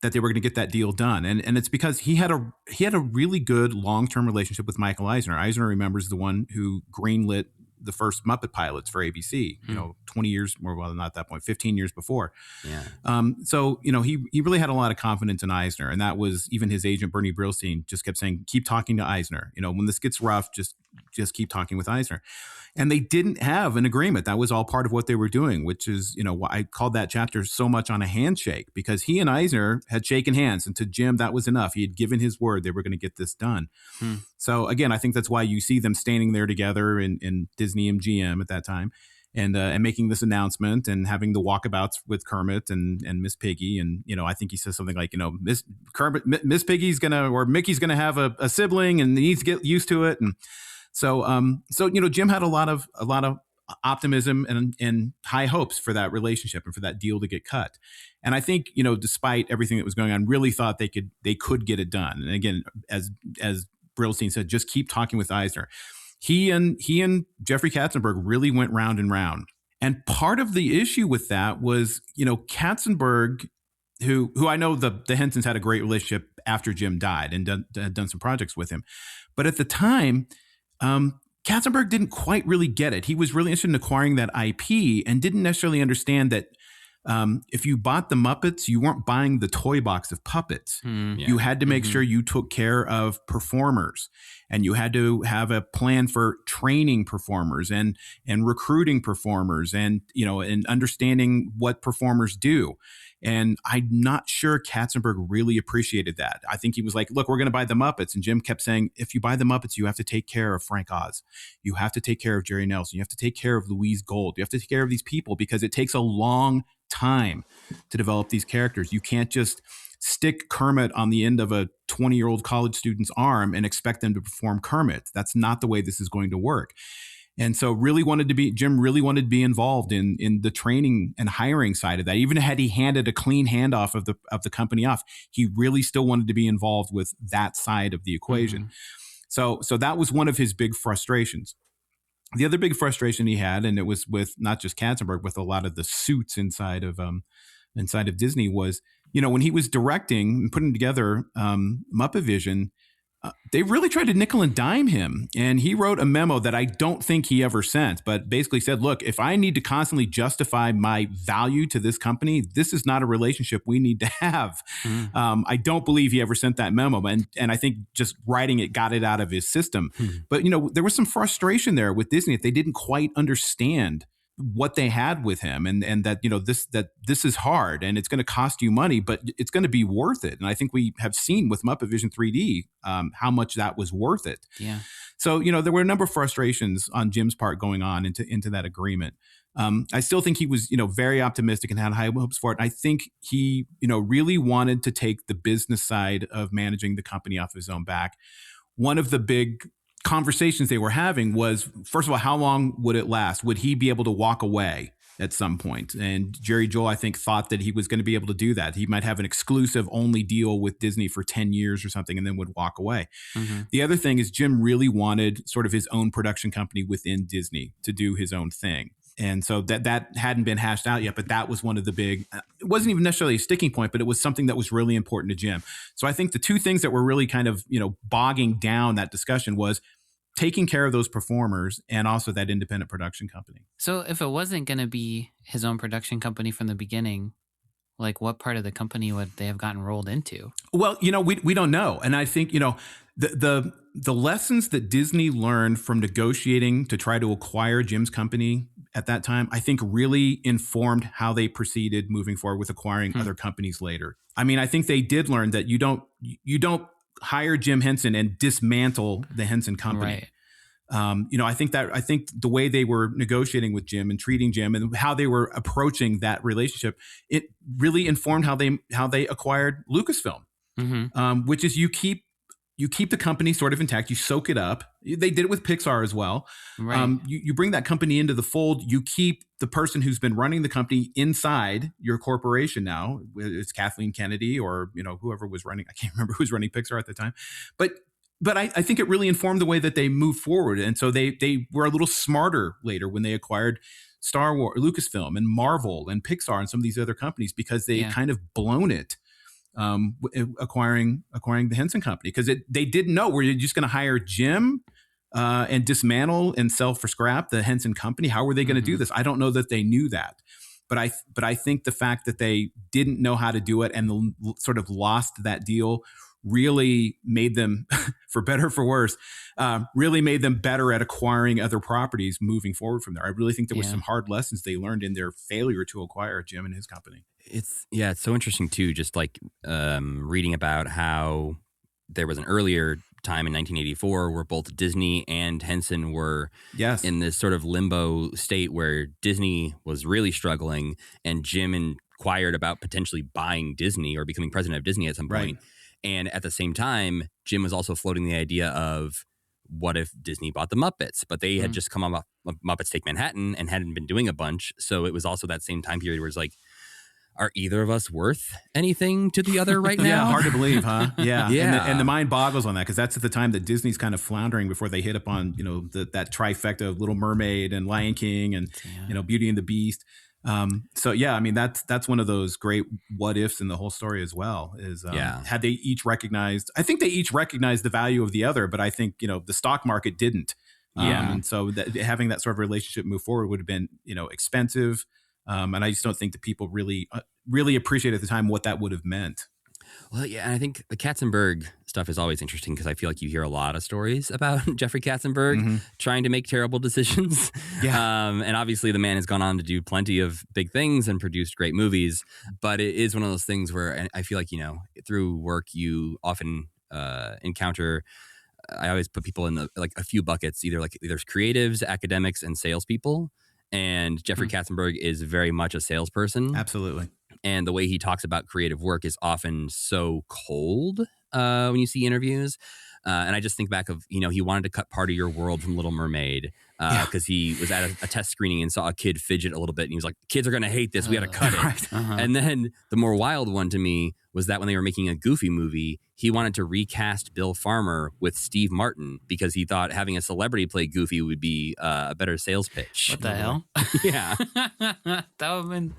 they were going to get that deal done. And it's because he had a really good long-term relationship with Michael Eisner. Eisner, remembers, the one who greenlit the first Muppet pilots for ABC, 20 years, or well, not at that point, 15 years before. Yeah. So, he really had a lot of confidence in Eisner. And that was, even his agent, Bernie Brillstein, just kept saying, keep talking to Eisner. When this gets rough, just keep talking with Eisner. And they didn't have an agreement. That was all part of what they were doing, which is, I called that chapter so much on a handshake, because he and Eisner had shaken hands. And to Jim, that was enough. He had given his word they were going to get this done. So again, I think that's why you see them standing there together in Disney MGM at that time, and making this announcement and having the walkabouts with Kermit and Miss Piggy. And, I think he says something like, Miss Piggy's or Mickey's going to have a sibling and he needs to get used to it. And so Jim had a lot of optimism and high hopes for that relationship and for that deal to get cut. And I think, despite everything that was going on, really thought they could get it done. And again, as Brillstein said, just keep talking with Eisner. He and Jeffrey Katzenberg really went round and round. And part of the issue with that was, Katzenberg, who I know the Hensons had a great relationship after Jim died and had done some projects with him. But at the time, Katzenberg didn't quite really get it. He was really interested in acquiring that IP and didn't necessarily understand that if you bought the Muppets, you weren't buying the toy box of puppets. You had to make sure you took care of performers, and you had to have a plan for training performers and recruiting performers and understanding what performers do. And I'm not sure Katzenberg really appreciated that. I think he was like, look, we're going to buy the Muppets. And Jim kept saying, if you buy the Muppets, you have to take care of Frank Oz. You have to take care of Jerry Nelson. You have to take care of Louise Gold. You have to take care of these people, because it takes a long time to develop these characters. You can't just stick Kermit on the end of a 20-year-old college student's arm and expect them to perform Kermit. That's not the way this is going to work. And so Jim really wanted to be involved in the training and hiring side of that. Even had he handed a clean handoff of the company off, he really still wanted to be involved with that side of the equation. So that was one of his big frustrations. The other big frustration he had, and it was with not just Katzenberg, with a lot of the suits inside of Disney, was, when he was directing and putting together Muppet Vision, they really tried to nickel and dime him. And he wrote a memo that I don't think he ever sent, but basically said, look, if I need to constantly justify my value to this company, this is not a relationship we need to have. I don't believe he ever sent that memo. And I think just writing it got it out of his system. But, there was some frustration there with Disney that they didn't quite understand what they had with him, and that this is hard and it's going to cost you money, but it's going to be worth it. And I think we have seen with Muppet Vision 3D how much that was worth it. Yeah. So there were a number of frustrations on Jim's part going on into that agreement. I still think he was very optimistic and had high hopes for it. I think he really wanted to take the business side of managing the company off his own back. One of the big conversations they were having was, first of all, how long would it last? Would he be able to walk away at some point. And Jerry Joel, I think, thought that he was going to be able to do that. He might have an exclusive only deal with Disney for 10 years or something and then would walk away. Mm-hmm. The other thing is Jim really wanted sort of his own production company within Disney to do his own thing. And so that hadn't been hashed out yet, but that was one of the big, it wasn't even necessarily a sticking point, but it was something that was really important to Jim. So I think the two things that were really kind of, bogging down that discussion was taking care of those performers and also that independent production company. So if it wasn't going to be his own production company from the beginning, like what part of the company would they have gotten rolled into? Well, we don't know. And I think, the lessons that Disney learned from negotiating to try to acquire Jim's company at that time, I think really informed how they proceeded moving forward with acquiring other companies later. I mean, I think they did learn that you don't hire Jim Henson and dismantle the Henson company. Right. I think the way they were negotiating with Jim and treating Jim and how they were approaching that relationship, it really informed how they acquired Lucasfilm, which is you keep the company sort of intact. You soak it up. They did it with Pixar as well. Right. You bring that company into the fold. You keep the person who's been running the company inside your corporation now. It's Kathleen Kennedy or whoever was running. I can't remember who was running Pixar at the time, but I think it really informed the way that they moved forward. And so they were a little smarter later when they acquired Star Wars, Lucasfilm, and Marvel, and Pixar, and some of these other companies because they kind of blown it. Acquiring the Henson company because they didn't know, were you just going to hire Jim and dismantle and sell for scrap the Henson company? How were they going to do this? I don't know that they knew that, but I think the fact that they didn't know how to do it and sort of lost that deal really made them, for better or for worse, really made them better at acquiring other properties moving forward from there. I really think there was some hard lessons they learned in their failure to acquire Jim and his company. It's so interesting too, just like reading about how there was an earlier time in 1984 where both Disney and Henson were in this sort of limbo state where Disney was really struggling and Jim inquired about potentially buying Disney or becoming president of Disney at some point. And at the same time, Jim was also floating the idea of what if Disney bought the Muppets? But they had just come on Muppets Take Manhattan and hadn't been doing a bunch. So it was also that same time period where it's like, are either of us worth anything to the other right now? Yeah, hard to believe, huh? Yeah. Yeah. And the mind boggles on that because that's at the time that Disney's kind of floundering before they hit upon, that trifecta of Little Mermaid and Lion King and, Beauty and the Beast. So yeah, I mean, that's one of those great what ifs in the whole story as well is, had they each recognized, I think they each recognized the value of the other, but I think, the stock market didn't. And so having that sort of relationship move forward would have been, expensive. And I just don't think that people really appreciate at the time what that would have meant. Well, yeah, and I think the Katzenberg stuff is always interesting because I feel like you hear a lot of stories about Jeffrey Katzenberg trying to make terrible decisions. And obviously the man has gone on to do plenty of big things and produced great movies. But it is one of those things where I feel like, through work you often encounter. I always put people in a few buckets, either there's creatives, academics, and salespeople. And Jeffrey Katzenberg is very much a salesperson. Absolutely. And the way he talks about creative work is often so cold when you see interviews. And I just think back of, he wanted to cut Part of Your World from Little Mermaid because he was at a test screening and saw a kid fidget a little bit. And he was like, kids are going to hate this. We got to cut it. Right. And then the more wild one to me was that when they were making a Goofy movie, he wanted to recast Bill Farmer with Steve Martin because he thought having a celebrity play Goofy would be a better sales pitch. What the hell? Yeah. That would have been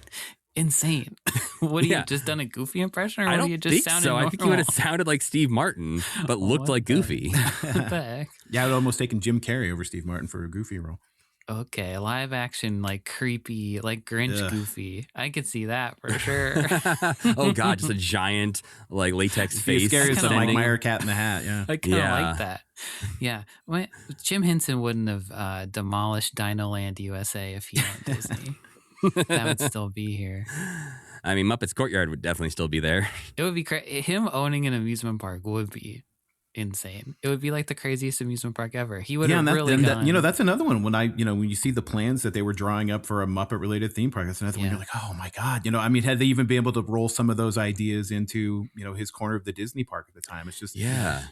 insane. Would he have just done a Goofy impression, or I would don't he just think sounded so. normal? I think he would have sounded like Steve Martin, but looked like Goofy. What the heck? Yeah, I would almost taken Jim Carrey over Steve Martin for a Goofy role. Okay, live action, creepy, Grinch Goofy. I could see that for sure. Oh God, just a giant latex face. Scary as the Mike standing. Meyer Cat in the Hat. Yeah, I kind of like that. Yeah, Jim Henson wouldn't have demolished Dino Land USA if he owned Disney. That would still be here. I mean, Muppets Courtyard would definitely still be there. It would be him owning an amusement park would be insane. It would be like the craziest amusement park ever. He would Yeah, have and really gone. you know, that's another one. When you see the plans that they were drawing up for a Muppet related theme park, that's another one. You're like, oh my god, I mean, had they even been able to roll some of those ideas into his corner of the Disney park at the time? It's just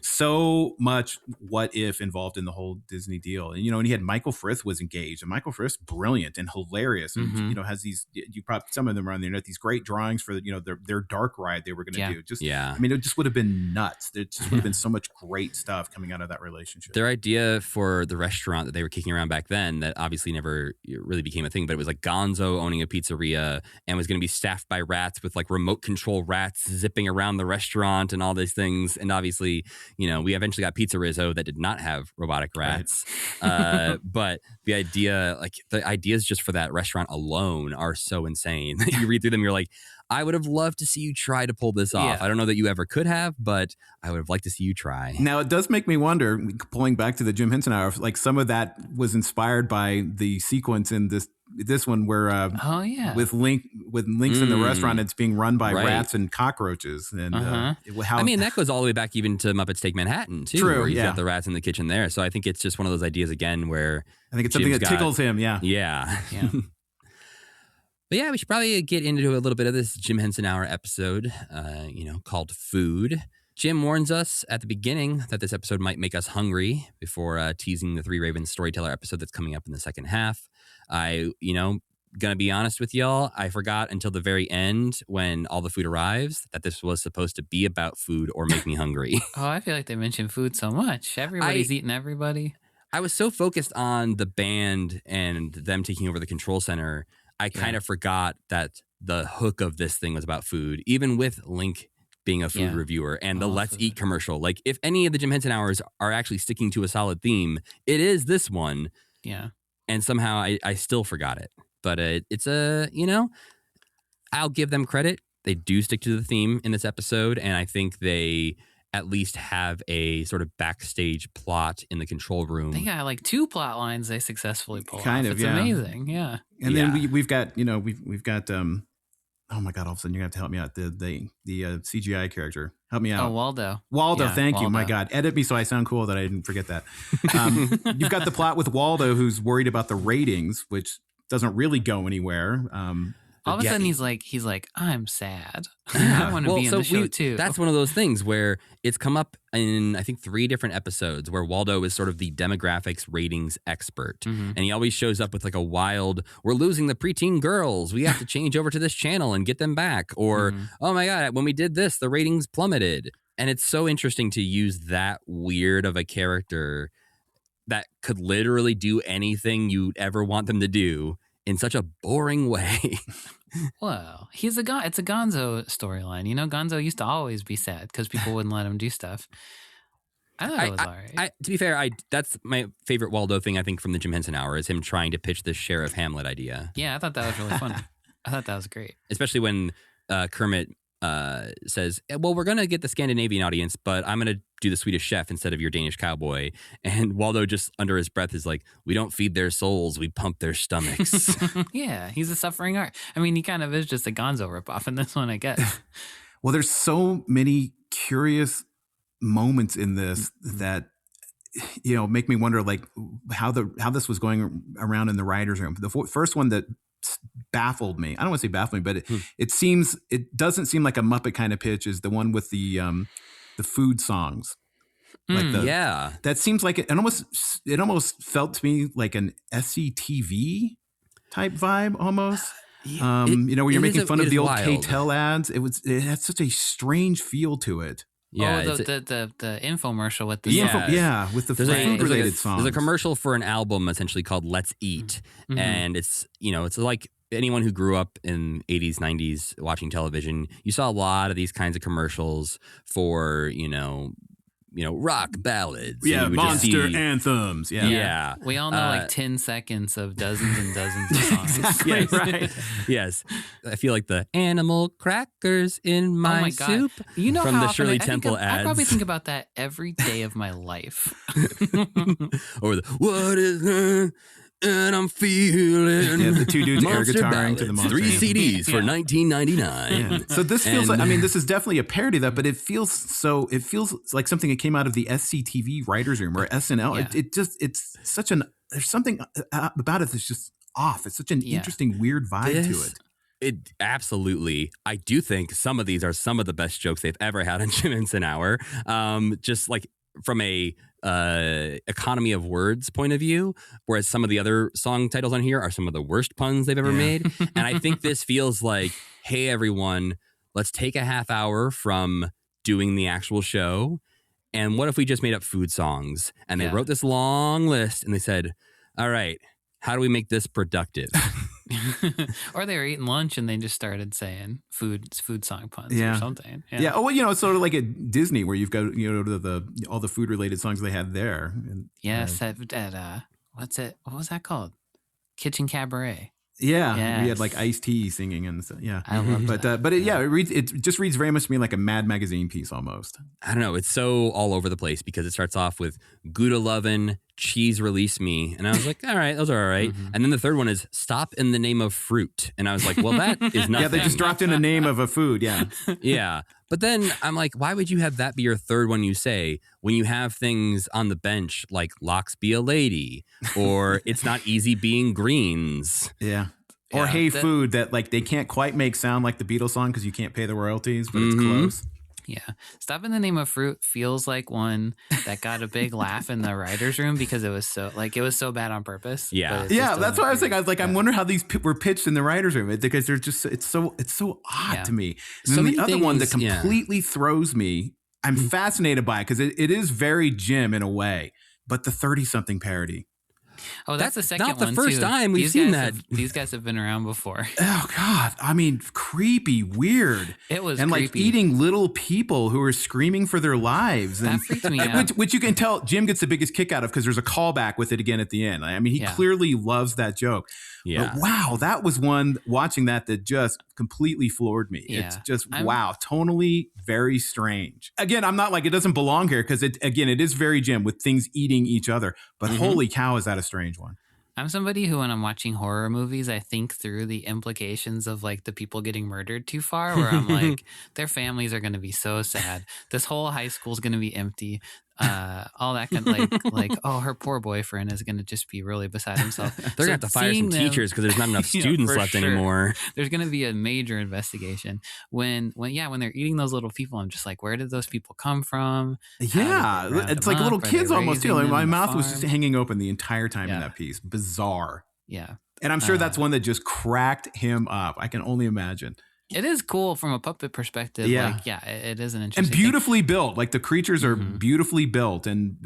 so much what if involved in the whole Disney deal, and he had Michael Frith was engaged, and Michael Frith's brilliant and hilarious, and has these some of them are on the internet, these great drawings for their dark ride they were going to do. I mean, it just would have been nuts. There just would have been so much great stuff coming out of that relationship. Their idea for the restaurant that they were kicking around back then that obviously never really became a thing, but it was like Gonzo owning a pizzeria and was going to be staffed by rats with like remote control rats zipping around the restaurant and all these things. And obviously, we eventually got Pizza Rizzo that did not have robotic rats. Right. But the ideas just for that restaurant alone are so insane. You read through them, you're like, I would have loved to see you try to pull this off. I don't know that you ever could have, but I would have liked to see you try. Now, it does make me wonder, pulling back to the Jim Henson Hour, like some of that was inspired by the sequence in this one where with Links in the restaurant, it's being run by rats and cockroaches. And that goes all the way back even to Muppets Take Manhattan too. True, where he's got the rats in the kitchen there. So I think it's just one of those ideas again where I think it's something that tickles him. Yeah. But yeah, we should probably get into a little bit of this Jim Henson Hour episode, called Food. Jim warns us at the beginning that this episode might make us hungry before teasing the Three Ravens Storyteller episode that's coming up in the second half. Gonna be honest with y'all, I forgot until the very end when all the food arrives that this was supposed to be about food or make me hungry. Oh, I feel like they mentioned food so much. Everybody's eating everybody. I was so focused on the band and them taking over the control center, I kind of forgot that the hook of this thing was about food, even with Link being a food reviewer and the Let's Eat commercial. Like, if any of the Jim Henson Hours are actually sticking to a solid theme, it is this one. Yeah. And somehow I still forgot it. But it's I'll give them credit. They do stick to the theme in this episode, and I think they at least have a sort of backstage plot in the control room. They got like 2 plot lines they successfully pull off. It's yeah. amazing, yeah. And then we've got oh my god! All of a sudden, you're gonna have to help me out. The CGI character, help me out. Oh, Waldo. Waldo, thank you. My God, edit me so I sound cool that I didn't forget that. You've got the plot with Waldo, who's worried about the ratings, which doesn't really go anywhere. All of a sudden, he's like, I'm sad. I want to be in the show too. That's one of those things where it's come up in, I think, 3 different episodes where Waldo is sort of the demographics ratings expert. Mm-hmm. And he always shows up with like a wild, we're losing the preteen girls. We have to change over to this channel and get them back. Or, oh my God, when we did this, the ratings plummeted. And it's so interesting to use that weird of a character that could literally do anything you'd ever want them to do in such a boring way. Well, it's a Gonzo storyline. Gonzo used to always be sad because people wouldn't let him do stuff. I thought it was all right. To be fair, that's my favorite Waldo thing, I think, from the Jim Henson Hour, is him trying to pitch this Sheriff Hamlet idea. Yeah, I thought that was really fun. I thought that was great. Especially when Kermit says, well, we're going to get the Scandinavian audience, but I'm going to do the Swedish chef instead of your Danish cowboy. And Waldo just under his breath is like, we don't feed their souls, we pump their stomachs. Yeah, he's a suffering art. I mean, he kind of is just a Gonzo ripoff in this one, I guess. Well, there's so many curious moments in this that make me wonder, like, how this was going around in the writers' room. The first one that baffled me, I don't want to say baffled me, but it doesn't seem like a Muppet kind of pitch, is the one with the food songs. Like that seems like it almost felt to me like an SCTV type vibe almost. Where you're making fun of the old K-Tel ads. It had such a strange feel to it. Yeah, the infomercial with the with the food related songs. There's a commercial for an album essentially called Let's Eat, and it's like anyone who grew up in 80s, 90s watching television, you saw a lot of these kinds of commercials for rock ballads. Yeah, monster anthems. Yeah. We all know like 10 seconds of dozens and dozens of songs. Yes, right. Yes. I feel like the animal crackers in my soup. You know from how the Shirley Temple ads. I probably think about that every day of my life. Or what is and I'm feeling. Yeah, the two dudes air Monster guitaring to the Ballads, monster 3 anthem. CDs for $19.99. Yeah. So this feels And- like, I mean, this is definitely a parody of that, but it feels like something that came out of the SCTV writers room or SNL. Yeah. It's such there's something about it that's just off. It's such an interesting, weird vibe to it. It absolutely. I do think some of these are some of the best jokes they've ever had on Jim Henson Hour. Just like from a economy of words point of view, whereas some of the other song titles on here are some of the worst puns they've ever made. And I think this feels like, hey, everyone, let's take a half hour from doing the actual show. And what if we just made up food songs? And they wrote this long list and they said, all right, how do we make this productive? Or they were eating lunch and they just started saying food song puns or something. Yeah. Oh, well, it's sort of like at Disney where you've got all the food related songs they had there. And, yes, at what's it? What was that called? Kitchen Cabaret. Yeah, we had like Ice-T singing and so, yeah. I love that. But it just reads very much to me like a Mad Magazine piece almost. I don't know. It's so all over the place because it starts off with Gouda lovin', cheese release me. And I was like, all right, those are all right. And then the third one is stop in the name of fruit. And I was like, well, that is nothing. Yeah, they just dropped in a name of a food. Yeah. Yeah. But then I'm like, why would you have that be your third one you say when you have things on the bench like Locks Be a Lady or It's Not Easy Being Greens? Yeah. Or Hey Food that like they can't quite make sound like the Beatles song because you can't pay the royalties, but it's close. Yeah. Stop in the Name of Fruit feels like one that got a big laugh in the writer's room because it was so bad on purpose. Yeah. Yeah, that's what I was thinking. I was like, I wonder how these were pitched in the writer's room because they're just, it's so odd to me. And then the other one that completely throws me, I'm fascinated by it because it is very Jim in a way, but the 30-something parody. Oh, that's the second one. Not the first time we've seen that. These guys have been around before. Oh God! I mean, creepy, weird. It was and creepy. Like eating little people who are screaming for their lives. That and freaked me out. Which you can tell Jim gets the biggest kick out of because there's a callback with it again at the end. I mean, he clearly loves that joke. Yeah. But wow, that was one watching that just completely floored me. Yeah. It's just tonally very strange. Again, I'm not like it doesn't belong here because it is very Jim with things eating each other. But holy cow, is that a strange one? I'm somebody who, when I'm watching horror movies, I think through the implications of like the people getting murdered too far, where I'm like, their families are going to be so sad. This whole high school is going to be empty. All that kind of like, oh, her poor boyfriend is going to just be really beside himself. They're going to have to fire some teachers because there's not enough students left anymore. There's going to be a major investigation. When they're eating those little people, I'm just like, where did those people come from? Yeah, it's like little kids almost too. Like, my mouth was just hanging open the entire time in that piece. Bizarre. Yeah. And I'm sure that's one that just cracked him up. I can only imagine. It is cool from a puppet perspective. Yeah. Like, it is an interesting and beautifully built. Like the creatures are beautifully built and,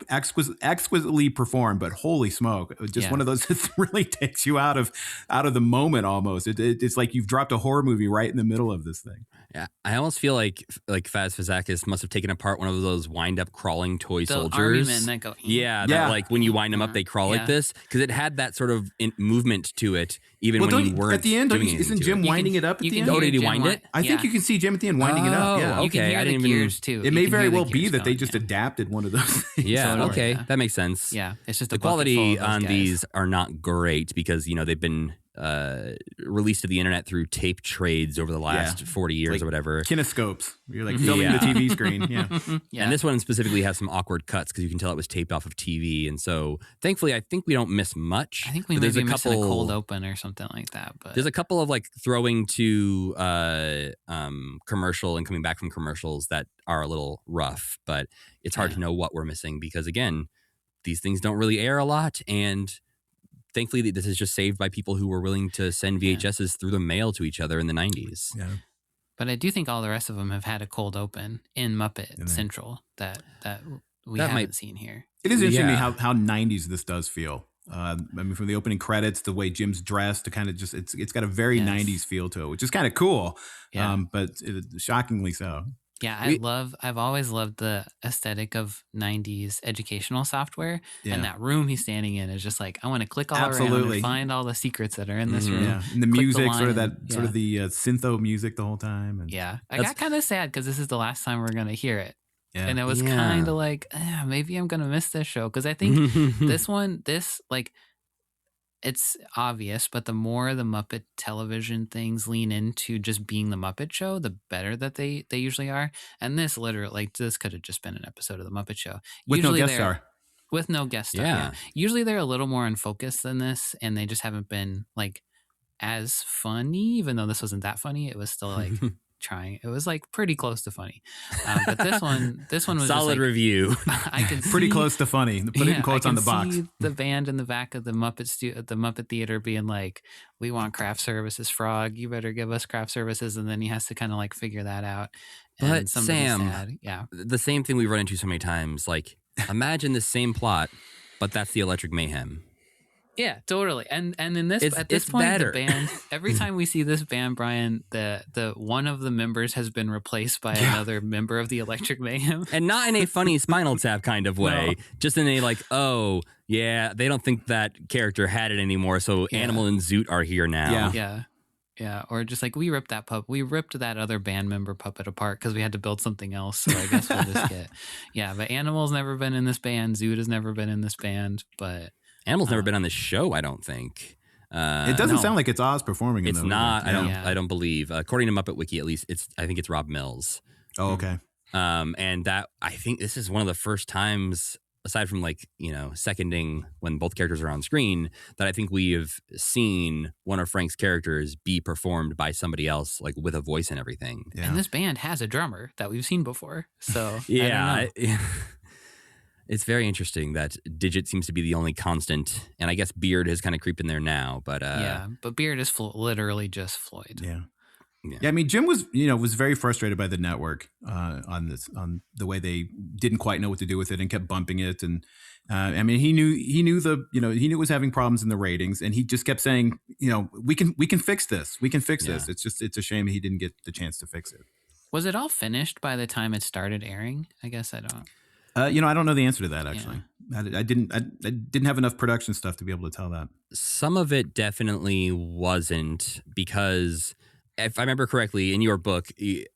exquisitely performed, but holy smoke. Just one of those that really takes you out of the moment almost. It's like you've dropped a horror movie right in the middle of this thing. Yeah, I almost feel like Faz Fazakis must have taken apart one of those wind-up crawling toy soldiers. Army men that go, that like when you wind them up, they crawl like this because it had that sort of movement to it, even when you weren't. At the end, isn't Jim winding it up at the end? Oh, did he wind it? I think you can see Jim at the end winding it up. Yeah, you can hear the gears too. It may very well be that they just adapted one of those things. Yeah, okay, that makes sense. Yeah, it's just the quality on these are not great because they've been released to the internet through tape trades over the last 40 years like or whatever. Kinescopes. You're like filming the TV screen. Yeah. And this one specifically has some awkward cuts because you can tell it was taped off of TV. And so thankfully, I think we don't miss much. I think we may be missing a cold open or something like that. But there's a couple of like throwing to commercial and coming back from commercials that are a little rough, but it's hard to know what we're missing because again, these things don't really air a lot. And thankfully, this is just saved by people who were willing to send VHSs through the mail to each other in the 90s. Yeah. But I do think all the rest of them have had a cold open in Muppet Central that we haven't seen here. It is interesting how 90s this does feel. I mean, from the opening credits, the way Jim's dressed, to kind of just it's got a very 90s feel to it, which is kind of cool, but shockingly so. Yeah, I've always loved the aesthetic of 90s educational software. And that room he's standing in is just like, I want to click all around and find all the secrets that are in this room. Yeah. And the music, sort of the syntho music the whole time. And I got kind of sad because this is the last time we're going to hear it. Yeah. And it was kind of like, maybe I'm going to miss this show. Because I think this it's obvious, but the more the Muppet television things lean into just being the Muppet Show, the better that they usually are. And this literally, like, this could have just been an episode of the Muppet Show. With no Usually guest they're star. with no guest star. Yeah. Usually they're a little more in focus than this, and they just haven't been like as funny. Even though this wasn't that funny, it was still like trying. It was like pretty close to funny. But this one was Solid just, like, review. I could Pretty see, close to funny. Put it in quotes I on can the box. see the band in the back of the Muppet Theater being like, "We want craft services, Frog. You better give us craft services." And then he has to kind of like figure that out. And But somebody's Sam, sad. Yeah, the same thing we've run into so many times. Like, imagine the same plot, but that's the Electric Mayhem. yeah, totally. And in this It's- at this it's point, better. the band. Every time we see this band, Brian, the one of the members has been replaced by another member of the Electric Mayhem. And not in a funny Spinal Tap kind of way, just in a like, oh, yeah, they don't think that character had it anymore, so Yeah. Animal and Zoot are here now. Yeah. Yeah. Yeah, or just like we ripped that other band member puppet apart because we had to build something else. So I guess we'll just get, but Animal's never been in this band. Zoot has never been in this band, but Animal's never been on this show, I don't think. It doesn't no. sound like it's Oz performing. It's in not. Yeah. I don't believe. According to Muppet Wiki, at least, I think it's Rob Mills. Oh, okay. And that, I think this is one of the first times, aside from like, seconding when both characters are on screen, that I think we have seen one of Frank's characters be performed by somebody else, like with a voice and everything. Yeah. and this band has a drummer that we've seen before. So Yeah. I don't know. It's very interesting that Digit seems to be the only constant. And I guess Beard has kind of creeped in there now. But But Beard is literally just Floyd. Yeah. Yeah. Yeah, I mean, Jim was very frustrated by the network on the way they didn't quite know what to do with it and kept bumping it. And I mean, he knew it was having problems in the ratings, and he just kept saying, we can fix this. We can fix this. It's a shame he didn't get the chance to fix it. Was it all finished by the time it started airing? I guess I don't. I don't know the answer to that, actually. I didn't have enough production stuff to be able to tell that. some of it definitely wasn't, because if I remember correctly, in your book,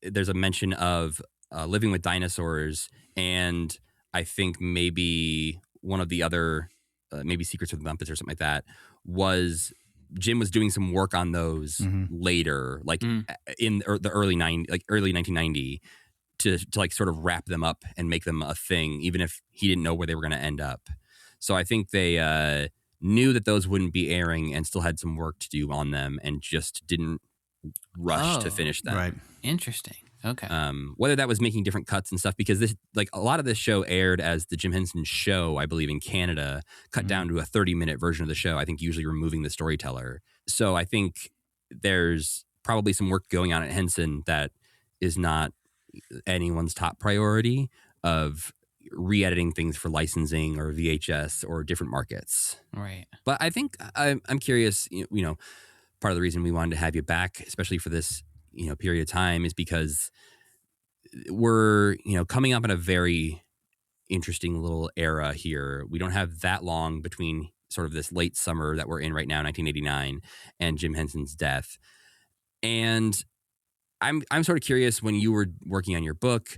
there's a mention of living with dinosaurs, and I think maybe one of the other, maybe Secrets of the Muppets or something like that, was Jim was doing some work on those later, like in the early 1990, to like sort of wrap them up and make them a thing, even if he didn't know where they were going to end up. So I think they knew that those wouldn't be airing and still had some work to do on them, and just didn't rush to finish them. Right. Interesting. Okay. Whether that was making different cuts and stuff, because this, like, a lot of this show aired as the Jim Henson Show, I believe, in Canada, cut down to a 30-minute version of the show, I think usually removing the storyteller. So I think there's probably some work going on at Henson that is not anyone's top priority, of re-editing things for licensing or VHS or different markets. Right. But I think I'm curious, part of the reason we wanted to have you back, especially for this, period of time, is because we're, coming up in a very interesting little era here. We don't have that long between sort of this late summer that we're in right now, 1989, and Jim Henson's death. And I'm sort of curious, when you were working on your book,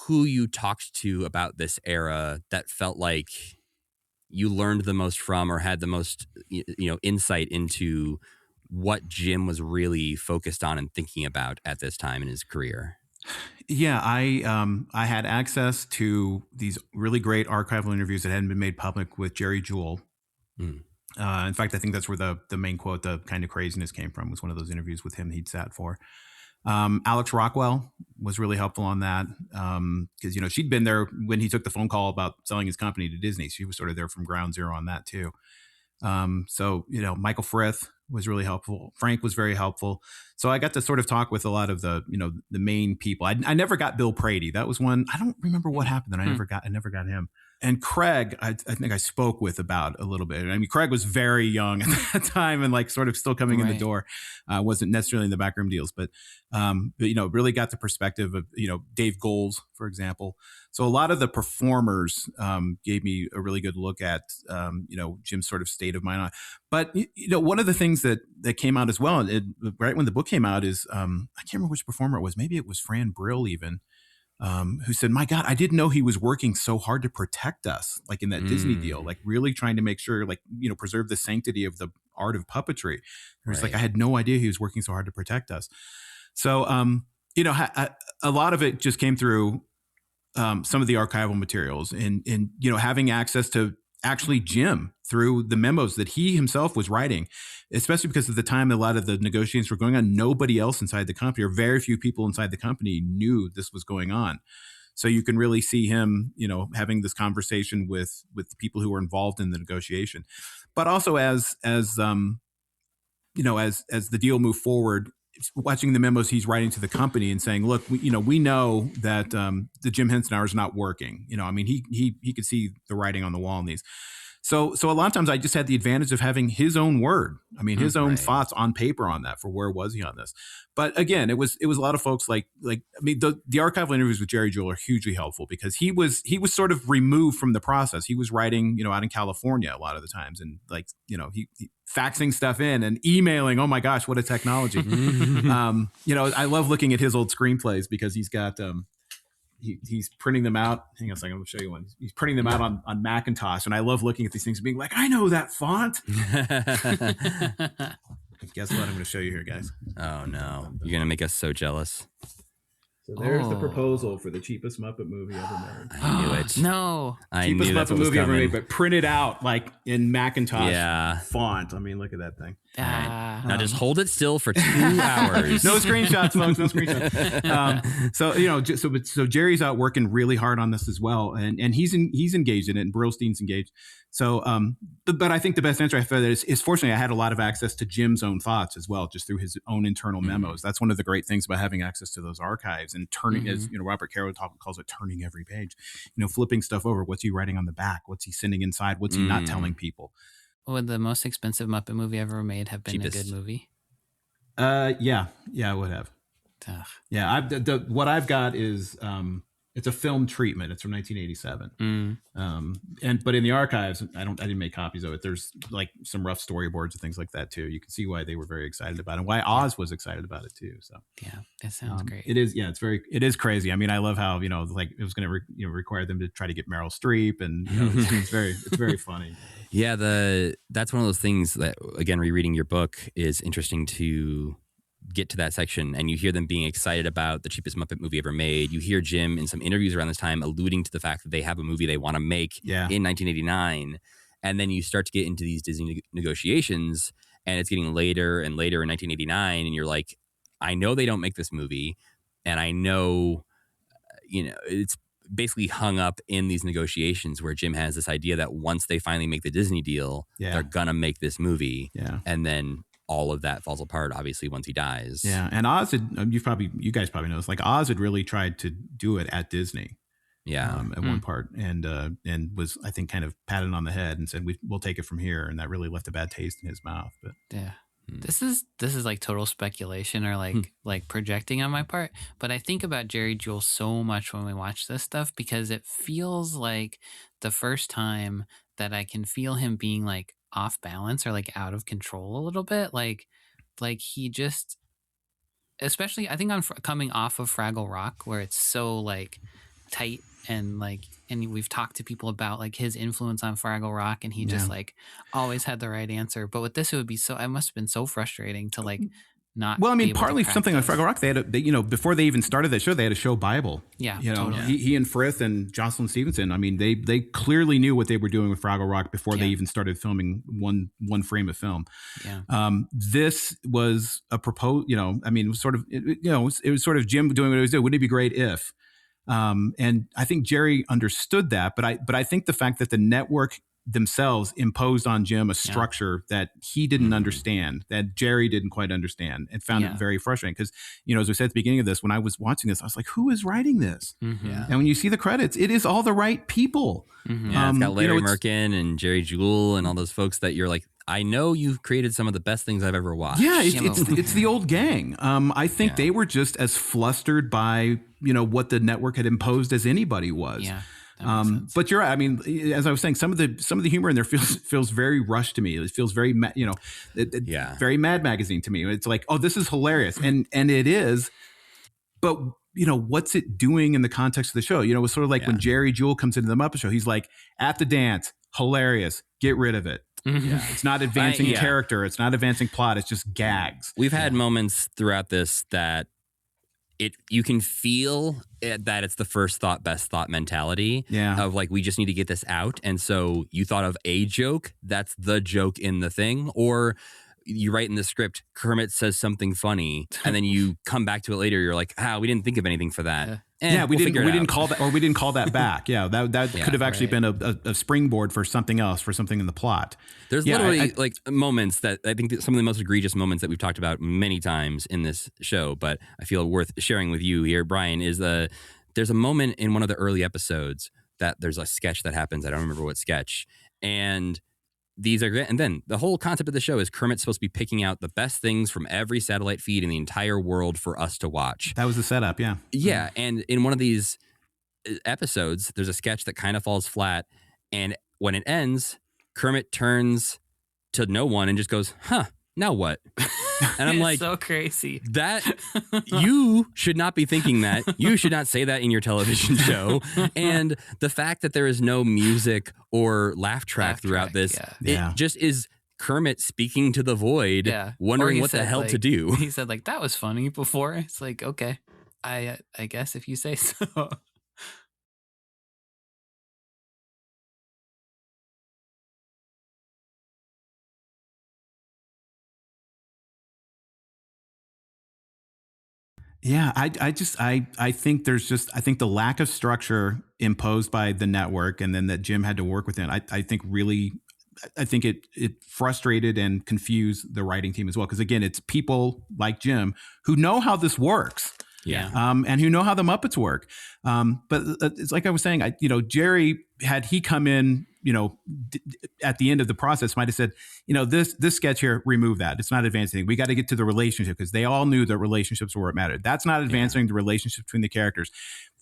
who you talked to about this era that felt like you learned the most from, or had the most, insight into what Jim was really focused on and thinking about at this time in his career. Yeah, I had access to these really great archival interviews that hadn't been made public with Jerry Jewell. In fact, I think that's where the main quote, "the kind of craziness," came from, was one of those interviews with him he'd sat for. Alex Rockwell was really helpful on that, because she'd been there when he took the phone call about selling his company to Disney. She was sort of there from ground zero on that too. So Michael Frith was really helpful. Frank was very helpful. So I got to sort of talk with a lot of the the main people. I never got Bill Prady. That was one. I don't remember what happened. Then I never got him. And Craig, I think I spoke with about a little bit. I mean, Craig was very young at that time, and like sort of still coming in the door. Wasn't necessarily in the backroom deals, but really got the perspective of Dave Goles, for example. So a lot of the performers gave me a really good look at Jim's sort of state of mind on it. But one of the things that came out as well, right when the book came out, is I can't remember which performer it was. Maybe it was Fran Brill even. who said, "My God, I didn't know he was working so hard to protect us, like in that Disney deal, like really trying to make sure, like, preserve the sanctity of the art of puppetry." It was like, I had no idea he was working so hard to protect us. So, a lot of it just came through some of the archival materials and having access to actually Jim through the memos that he himself was writing, especially because at the time a lot of the negotiations were going on. Nobody else inside the company, or very few people inside the company, knew this was going on. So you can really see him, having this conversation with the people who were involved in the negotiation, but also as the deal moved forward, watching the memos he's writing to the company and saying, "Look, we know that the Jim Henson Hour is not working." He could see the writing on the wall in these. So a lot of times I just had the advantage of having his own word. I mean, his own thoughts on paper on that for where was he on this. But again, it was a lot of folks the archival interviews with Jerry Jewell are hugely helpful because he was sort of removed from the process. He was writing, out in California a lot of the times, and he faxing stuff in and emailing. Oh my gosh, what a technology. I love looking at his old screenplays because he's got he's printing them out. Hang on a second, I'm gonna show you one. He's printing them out on Macintosh, and I love looking at these things and being like, I know that font. Guess what? I'm gonna show you here, guys. Oh no, you're gonna make us so jealous. So there's the proposal for the cheapest Muppet movie ever made. I knew it. No. Cheapest Muppet movie ever made, but printed out like in Macintosh font. I mean, look at that thing. Right. Now just hold it still for 2 hours. No screenshots, folks. No screenshots. So Jerry's out working really hard on this as well, and he's engaged in it, and Brillstein's engaged. So, but I think the best answer I feel that is fortunately I had a lot of access to Jim's own thoughts as well, just through his own internal memos. That's one of the great things about having access to those archives and turning, as Robert Caro calls it, turning every page. Flipping stuff over. What's he writing on the back? What's he sending inside? What's he not telling people? Would the most expensive Muppet movie ever made have been cheapest? A good movie? Yeah, I would have. Ugh. Yeah, what I've got is it's a film treatment. It's from 1987. But in the archives, I didn't make copies of it. There's like some rough storyboards and things like that too. You can see why they were very excited about it, and why Oz was excited about it too. So yeah, that sounds great. It is. Yeah, it is crazy. I mean, I love how like it was going to require them to try to get Meryl Streep, and it's very funny. Yeah, that's one of those things that, again, rereading your book is interesting to get to that section, and you hear them being excited about the cheapest Muppet movie ever made. You hear Jim in some interviews around this time alluding to the fact that they have a movie they want to make in 1989, and then you start to get into these Disney negotiations, and it's getting later and later in 1989, and you're like, I know they don't make this movie, and I know, it's basically hung up in these negotiations where Jim has this idea that once they finally make the Disney deal, they're gonna make this movie, and then all of that falls apart, obviously, once he dies. Yeah, and Oz you guys probably know this. Like Oz had really tried to do it at Disney. Yeah, at one part, and was, I think, kind of patted on the head and said, "We'll take it from here," and that really left a bad taste in his mouth. But yeah. This is like total speculation or like projecting on my part, but I think about Jerry Jewell so much when we watch this stuff because it feels like the first time that I can feel him being like off balance or like out of control a little bit, like he just, especially I think on coming off of Fraggle Rock where it's so like tight and we've talked to people about like his influence on Fraggle Rock, and he just like always had the right answer. But with this, it must have been so frustrating to like not. Well, I mean, partly something like Fraggle Rock, they before they even started that show, they had a show Bible. Yeah, totally. He and Frith and Jocelyn Stevenson. I mean, they clearly knew what they were doing with Fraggle Rock before they even started filming one frame of film. Yeah. This was a I mean, it was sort of it was sort of Jim doing what he was doing. Wouldn't it be great if? And I think Jerry understood that, but I think the fact that the network themselves imposed on Jim a structure that he didn't understand, that Jerry didn't quite understand, and found it very frustrating. Because, as we said at the beginning of this, when I was watching this, I was like, who is writing this? And when you see the credits, it is all the right people. Yeah, it's got Larry Merkin and Jerry Jewell and all those folks that you're like, I know you've created some of the best things I've ever watched. Yeah, it's the old gang. I think they were just as flustered by what the network had imposed as anybody was. Yeah. But you're right. I mean, as I was saying, some of the humor in there feels very rushed to me. It feels very very Mad Magazine to me. It's like, oh, this is hilarious, and it is. But what's it doing in the context of the show? It was sort of like when Jerry Jewell comes into the Muppet Show, he's like, at the dance, hilarious, get rid of it. Yeah, it's not advancing character. It's not advancing plot. It's just gags. We've had moments throughout this that you can feel that it's the first thought, best thought mentality of like, we just need to get this out. And so you thought of a joke. That's the joke in the thing. Or you write in the script, Kermit says something funny, and then you come back to it later. You're like, we didn't think of anything for that. We didn't call that, or we didn't call that back. Yeah, that could have actually been a springboard for something else, for something in the plot. There's literally like moments that I think that some of the most egregious moments that we've talked about many times in this show, but I feel worth sharing with you here, Brian, is there's a moment in one of the early episodes that there's a sketch that happens. I don't remember what sketch. And then the whole concept of the show is Kermit's supposed to be picking out the best things from every satellite feed in the entire world for us to watch. That was the setup, yeah. Yeah, and in one of these episodes, there's a sketch that kind of falls flat, and when it ends, Kermit turns to no one and just goes, now what? And I'm like, so crazy. That you should not be thinking that. You should not say that in your television show. And the fact that there is no music or laugh track throughout this, it just is Kermit speaking to the void, wondering what the hell to do. He said, like, that was funny before. It's like, okay, I guess if you say so. Yeah, I think I think the lack of structure imposed by the network, and then that Jim had to work within, I think it frustrated and confused the writing team as well. Because again, it's people like Jim who know how this works. Yeah. And who know how the Muppets work. But it's like I was saying, Jerry, had he come in, at the end of the process, might have said, this sketch here, remove that. It's not advancing. We got to get to the relationship, because they all knew that relationships were what mattered. That's not advancing the relationship between the characters.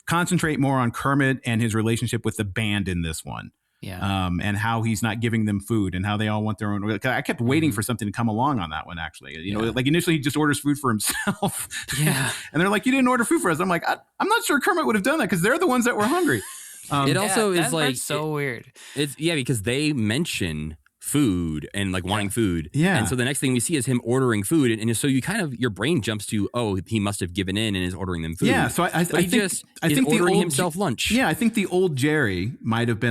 Concentrate more on Kermit and his relationship with the band in this one. Yeah. And how he's not giving them food, and how they all want their own. I kept waiting for something to come along on that one, actually. Like initially he just orders food for himself. Yeah. And they're like, you didn't order food for us. I'm like, I'm not sure Kermit would have done that, because they're the ones that were hungry. It also is like so weird. It's because they mention food and like wanting food. Yeah. And so the next thing we see is him ordering food. And so you your brain jumps to, he must have given in and is ordering them food. Yeah. So I think ordering himself lunch. Yeah. I think the old Jerry might have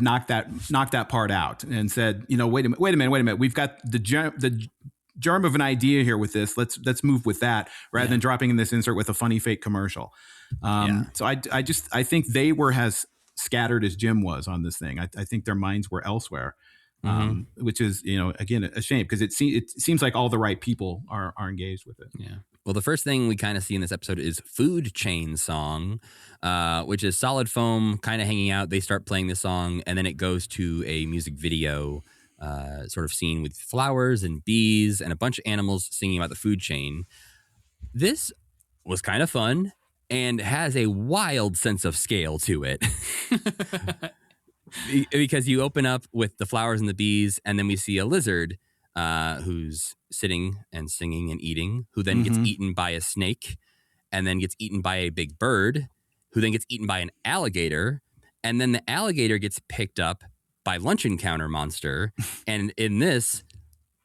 knocked that part out and said, wait a minute. We've got the germ of an idea here with this. Let's move with that, rather than dropping in this insert with a funny fake commercial. So I think they were as scattered as Jim was on this thing. I think their minds were elsewhere. Which is, again, a shame, because it seems like all the right people are engaged with it. Yeah. Well, the first thing we kind of see in this episode is Food Chain Song, which is Solid Foam kind of hanging out. They start playing this song, and then it goes to a music video sort of scene with flowers and bees and a bunch of animals singing about the food chain. This was kind of fun and has a wild sense of scale to it. Because you open up with the flowers and the bees, and then we see a lizard who's sitting and singing and eating, who then gets eaten by a snake, and then gets eaten by a big bird, who then gets eaten by an alligator, and then the alligator gets picked up by Lunch Encounter Monster. And in this,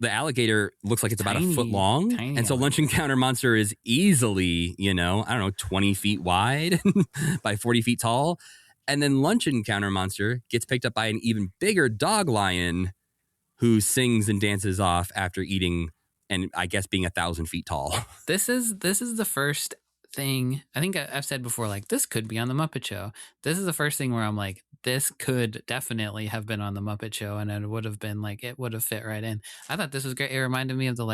the alligator looks like it's about a foot long. And so Lunch Encounter Monster is easily, 20 feet wide by 40 feet tall. And then Lunch Encounter Monster gets picked up by an even bigger dog lion, who sings and dances off after eating, and I guess being 1,000 feet tall. This is the first thing, I think I've said before, like, this could be on the Muppet Show. This is the first thing where I'm like, this could definitely have been on the Muppet Show, and it would have been like, it would have fit right in. I thought this was great. It reminded me of the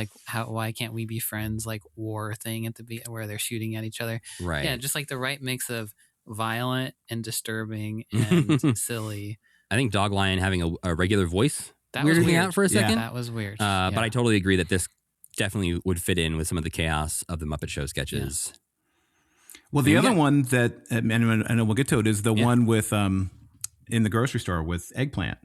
why can't we be friends, like, war thing at the where they're shooting at each other. Right. Yeah, just like the right mix of violent and disturbing and silly. I think Dog Lion having a regular voice that was weird. Out for a second. That was weird. But I totally agree that this definitely would fit in with some of the chaos of the Muppet Show sketches. Well, the other one that, and we'll get to it, is the one with in the grocery store with Eggplant.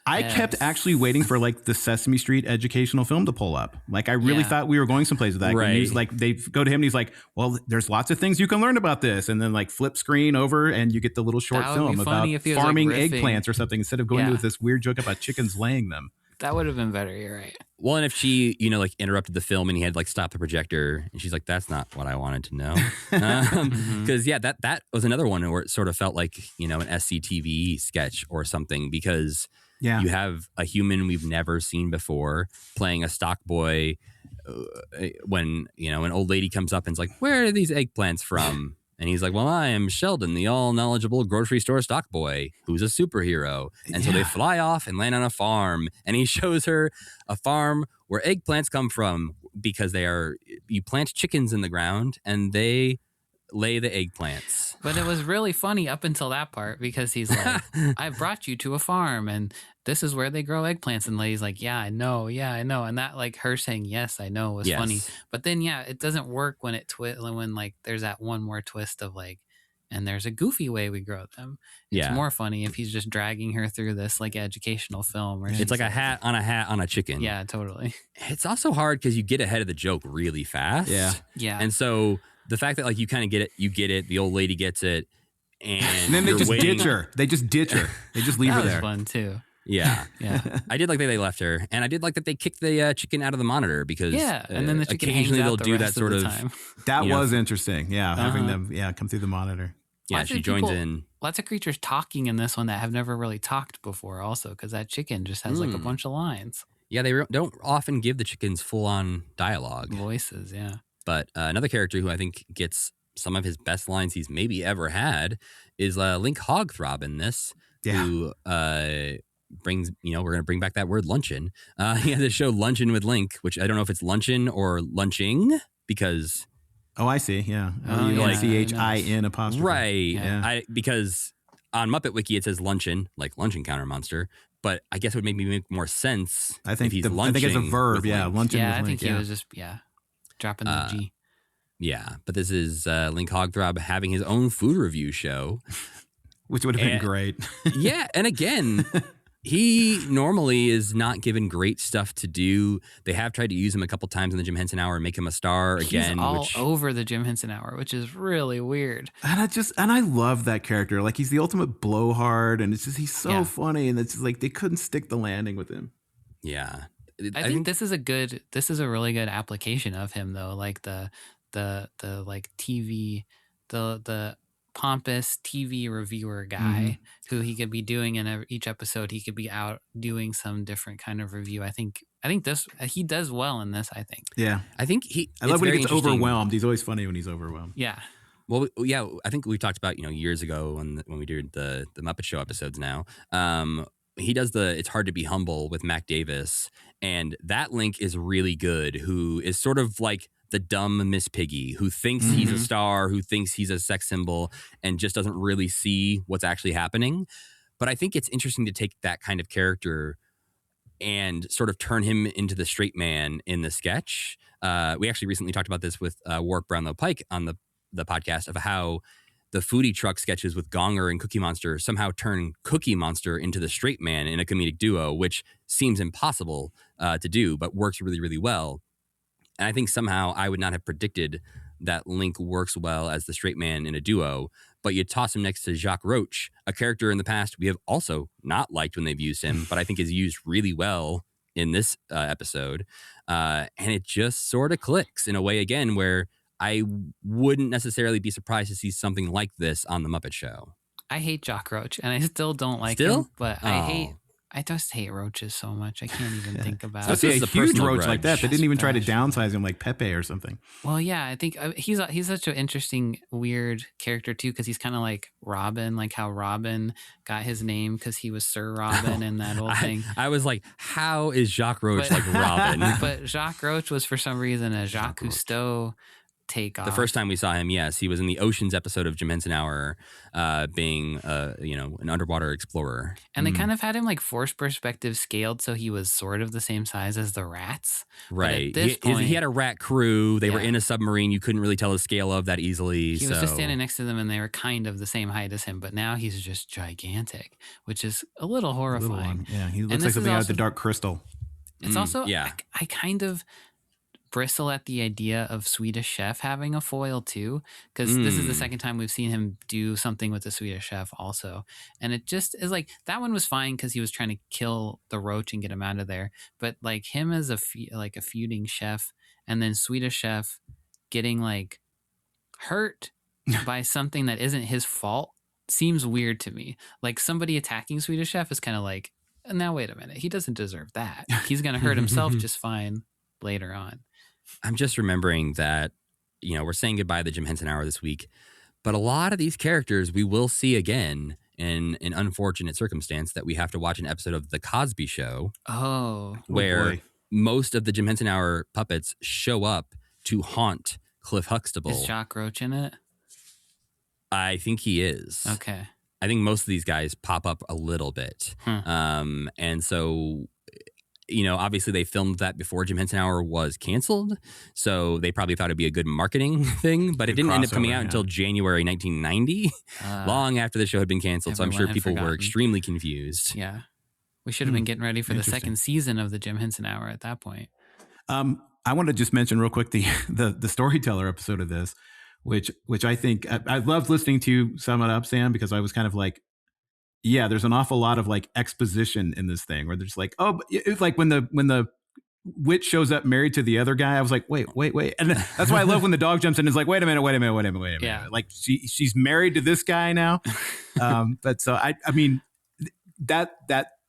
I kept actually waiting for like the Sesame Street educational film to pull up. Like I really thought we were going someplace with that. Right. And he's like, they go to him and he's like, well, there's lots of things you can learn about this. And then like flip screen over and you get the little short film about farming eggplants or something instead of going to this weird joke about chickens laying them. That would have been better. You're right. Well, and if she, like interrupted the film and he had like stopped the projector and she's like, that's not what I wanted to know. Because that was another one where it sort of felt like, an SCTV sketch or something, because you have a human we've never seen before playing a stock boy when, an old lady comes up and is like, where are these eggplants from? And he's like, well, I am Sheldon, the all-knowledgeable grocery store stock boy who's a superhero. And so they fly off and land on a farm. And he shows her a farm where eggplants come from because you plant chickens in the ground and they lay the eggplants. But it was really funny up until that part, because he's like, I brought you to a farm and this is where they grow eggplants. And the lady's like, yeah, I know. And that, like, her saying, yes, I know, was funny. But then, it doesn't work when when like there's that one more twist of like, and there's a goofy way we grow them. It's more funny if he's just dragging her through this like educational film. It's like a hat on a chicken. Yeah, totally. It's also hard because you get ahead of the joke really fast. Yeah. And so the fact that like you kind of get it, the old lady gets it, and then they just ditch her. They just ditch her. They just leave her there. That was fun too. Yeah. I did like that they left her, and I did like that they kicked the chicken out of the monitor because and then the chicken occasionally hangs out they'll do that the sort of time. That was interesting. Yeah, having them come through the monitor. Yeah, she joins in. Lots of creatures talking in this one that have never really talked before, also, because that chicken just has like a bunch of lines. Yeah, they don't often give the chickens full on dialogue voices. Yeah. But another character who I think gets some of his best lines he's maybe ever had is Link Hogthrob in this, who brings, we're going to bring back that word luncheon. He had this show Luncheon with Link, which I don't know if it's luncheon or lunching, because... Oh, I see. Yeah. LUNCHIN apostrophe. Right. Yeah. Because on Muppet Wiki it says luncheon, like luncheon counter monster. But I guess it would make more sense. I think if he's I think it's a verb. Yeah, luncheon. Yeah, with I think Link, he was just dropping the G. Yeah, but this is Link Hogthrob having his own food review show, which would have been great. Yeah, and again, he normally is not given great stuff to do. They have tried to use him a couple times in the Jim Henson Hour and make him a star again. He's all over the Jim Henson Hour, which is really weird. And I love that character. Like, he's the ultimate blowhard, and it's just he's so funny, and it's just like they couldn't stick the landing with him. Yeah, I think this is a really good application of him, though. Like the like TV, the pompous TV reviewer guy who he could be doing in each episode. He could be out doing some different kind of review. I think this he does well in this. I think. Yeah, I think I love when he gets overwhelmed. He's always funny when he's overwhelmed. Yeah. Well, yeah, I think we talked about years ago when we did the Muppet Show episodes. Now, he does It's Hard to Be Humble with Mac Davis, and that Link is really good. Who is sort of like the dumb Miss Piggy, who thinks he's a star, who thinks he's a sex symbol, and just doesn't really see what's actually happening. But I think it's interesting to take that kind of character and sort of turn him into the straight man in the sketch. We actually recently talked about this with Warwick Brownlow Pike on the podcast of how the foodie truck sketches with Gonger and Cookie Monster somehow turn Cookie Monster into the straight man in a comedic duo, which seems impossible to do, but works really, really well. And I think somehow I would not have predicted that Link works well as the straight man in a duo, but you toss him next to Jacques Roach, a character in the past we have also not liked when they've used him, but I think is used really well in this episode. And it just sort of clicks in a way, again, where I wouldn't necessarily be surprised to see something like this on The Muppet Show. I hate Jacques Roach, and I still don't like him, but I just hate roaches so much. I can't even think about it. Especially a huge roach like that. They didn't even try to downsize him like Pepe or something. Well, yeah, I think he's such an interesting, weird character too, because he's kind of like Robin, like how Robin got his name because he was Sir Robin and that whole thing. I was like, how is Jacques Roach like Robin? But Jacques Roach was for some reason a Jacques Cousteau take off. The first time we saw him, yes, he was in the Oceans episode of Jim Henson Hour, being an underwater explorer. And they kind of had him like forced perspective scaled, so he was sort of the same size as the rats. Right. But at this point, he had a rat crew. They were Yeah. in a submarine. You couldn't really tell the scale of that easily. he was just standing next to them, and they were kind of the same height as him. But now he's just gigantic, which is a little horrifying. Little one. Yeah, he looks this like is something out of also- the Dark Crystal. It's also yeah. I kind of bristle at the idea of Swedish Chef having a foil too, because this is the second time we've seen him do something with the Swedish Chef also, and it just is like that one was fine because he was trying to kill the roach and get him out of there, but like him as a feuding chef, and then Swedish Chef getting like hurt by something that isn't his fault seems weird to me. Like somebody attacking Swedish Chef is kind of like, now wait a minute, he doesn't deserve that. He's gonna hurt himself just fine later on. I'm just remembering that, we're saying goodbye to the Jim Henson Hour this week, but a lot of these characters we will see again in an unfortunate circumstance that we have to watch an episode of The Cosby Show where boy. most of the Jim Henson Hour puppets show up to haunt Cliff Huxtable. Is Jock Roach in it? I think he is. Okay. I think most of these guys pop up a little bit. And so, obviously they filmed that before Jim Henson Hour was canceled. So they probably thought it'd be a good marketing thing, but it didn't end up coming out until January 1990, long after the show had been canceled. So I'm sure everyone had people were forgotten. extremely confused. Yeah. We should have been getting ready for the Interesting. second season of the Jim Henson Hour at that point. I want to just mention real quick the storyteller episode of this, which I think I loved listening to you sum it up, Sam, because I was kind of like, yeah, there's an awful lot of like exposition in this thing where there's like, oh, it's like when the witch shows up married to the other guy, I was like, wait, and that's why I love when the dog jumps in and is like, wait a minute. Yeah. Like she's married to this guy now. But so I mean that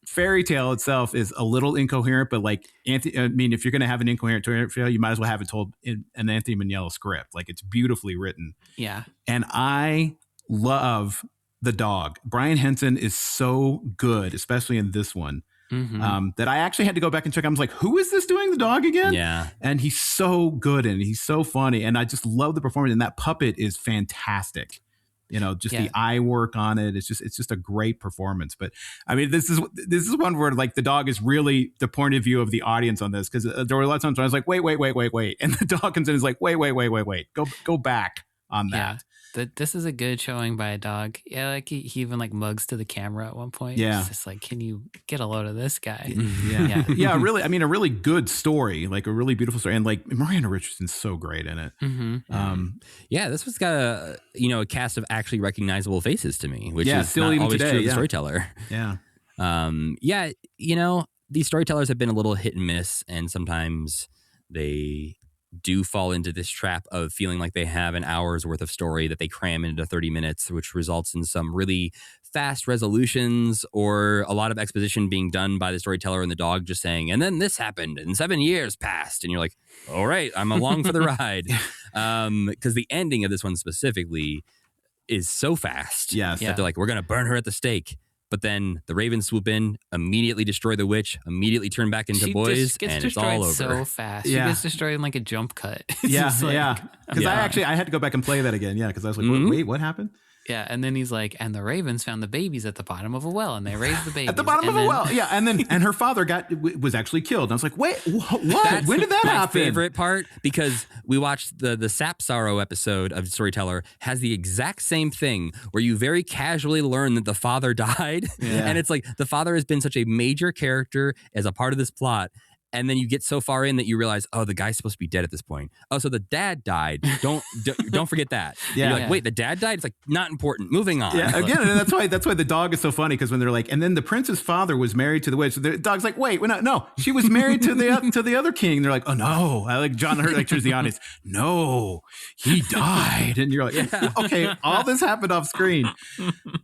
fairy tale itself is a little incoherent, but like if you're going to have an incoherent tale, you might as well have it told in an Anthony Mignello script. Like it's beautifully written. Yeah. And I love the dog. Brian Henson is so good, especially in this one, that I actually had to go back and check. I was like, who is this doing the dog again? Yeah. And he's so good and he's so funny. And I just love the performance. And that puppet is fantastic. The eye work on it. It's just a great performance. But I mean, this is one where like the dog is really the point of view of the audience on this. Cause there were a lot of times when I was like, wait. And the dog comes in and is like, wait, go back on that. Yeah. This is a good showing by a dog. Yeah, like he even like mugs to the camera at one point. Yeah. It's just like, can you get a load of this guy? Yeah. Yeah. Really. I mean, a really good story, like a really beautiful story. And like Miranda Richardson's so great in it. Yeah, this one's got a cast of actually recognizable faces to me, which is still not even always today, true of the yeah. storyteller. Yeah. These storytellers have been a little hit and miss, and sometimes they do fall into this trap of feeling like they have an hour's worth of story that they cram into 30 minutes, which results in some really fast resolutions or a lot of exposition being done by the storyteller and the dog just saying, and then this happened and 7 years passed. And you're like, all right, I'm along for the ride. Because the ending of this one specifically is so fast. Yes. That they're like, we're going to burn her at the stake. But then the Ravens swoop in, immediately destroy the witch, immediately turn back into She boys, just gets and it's destroyed all over. so fast. Yeah. She gets destroyed in like a jump cut. It's Yeah. just like- Yeah. Because I had to go back and play that again. Yeah. Because I was like, wait, what happened? Yeah, and then he's like, and the ravens found the babies at the bottom of a well, and they raised the babies At the bottom of a well. Yeah. And her father was actually killed. And I was like, wait, what? That's When did that my happen? favorite part, because we watched the Sap Sorrow episode of Storyteller has the exact same thing where you very casually learn that the father died. Yeah. And it's like the father has been such a major character as a part of this plot. And then you get so far in that you realize, oh, the guy's supposed to be dead at this point. Oh, so the dad died. Don't forget that. Yeah. And you're like, Yeah. wait, the dad died? It's like, not important. Moving on. Yeah, again, and that's why the dog is so funny, because when they're like, and then the prince's father was married to the witch. The dog's like, wait, no, she was married to the other king. They're like, oh no, I like John Hurt lectures the audience. No, he died, and you're like, okay, all this happened off screen.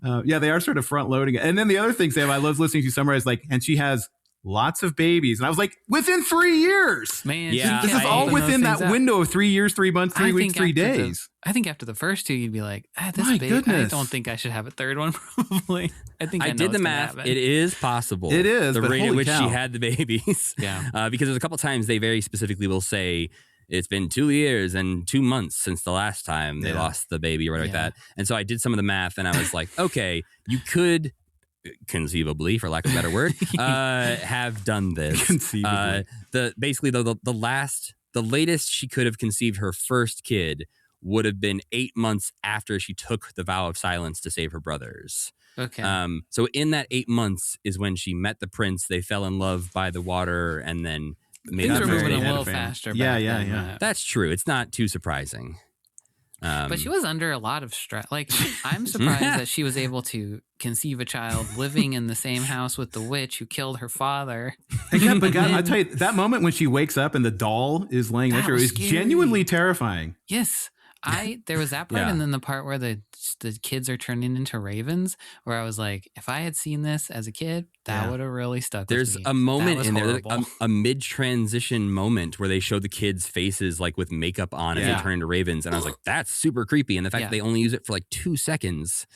They are sort of front loading it. And then the other thing, Sam, I love listening to you summarize, like, and she has lots of babies, and I was like, within 3 years. Man, Yeah, This is all open those within that things up. window of 3 years, 3 months, 3 weeks, 3 days. I think after the first two, you'd be like, this My baby, I goodness. don't think I should have a third one, probably. I think I know did the what's gonna math. happen. It is possible. It is, the but rate at holy which cow. she had the babies. Yeah. Because there's a couple times they very specifically will say, it's been 2 years and 2 months since the last time they lost the baby, right? Like that. And so I did some of the math and I was like, okay, you could conceivably, for lack of a better word, have done this. Conceivably. The latest she could have conceived her first kid would have been 8 months after she took the vow of silence to save her brothers. Okay. So in that 8 months is when she met the prince. They fell in love by the water and then made Things up are married. moving a had a little family. faster. Yeah, back yeah, then, yeah. That's true. It's not too surprising. But she was under a lot of stress. Like, I'm surprised that she was able to conceive a child living in the same house with the witch who killed her father. Again, but God, I tell you, that moment when she wakes up and the doll is laying next to her was is scary. genuinely terrifying. Yes. There was that part, Yeah. and then the part where the kids are turning into ravens, where I was like, if I had seen this as a kid, that would have really stuck There's with me. a moment in there, horrible. a mid-transition moment where they show the kids' faces like with makeup on and they turn into ravens. And I was like, that's super creepy. And the fact that they only use it for like 2 seconds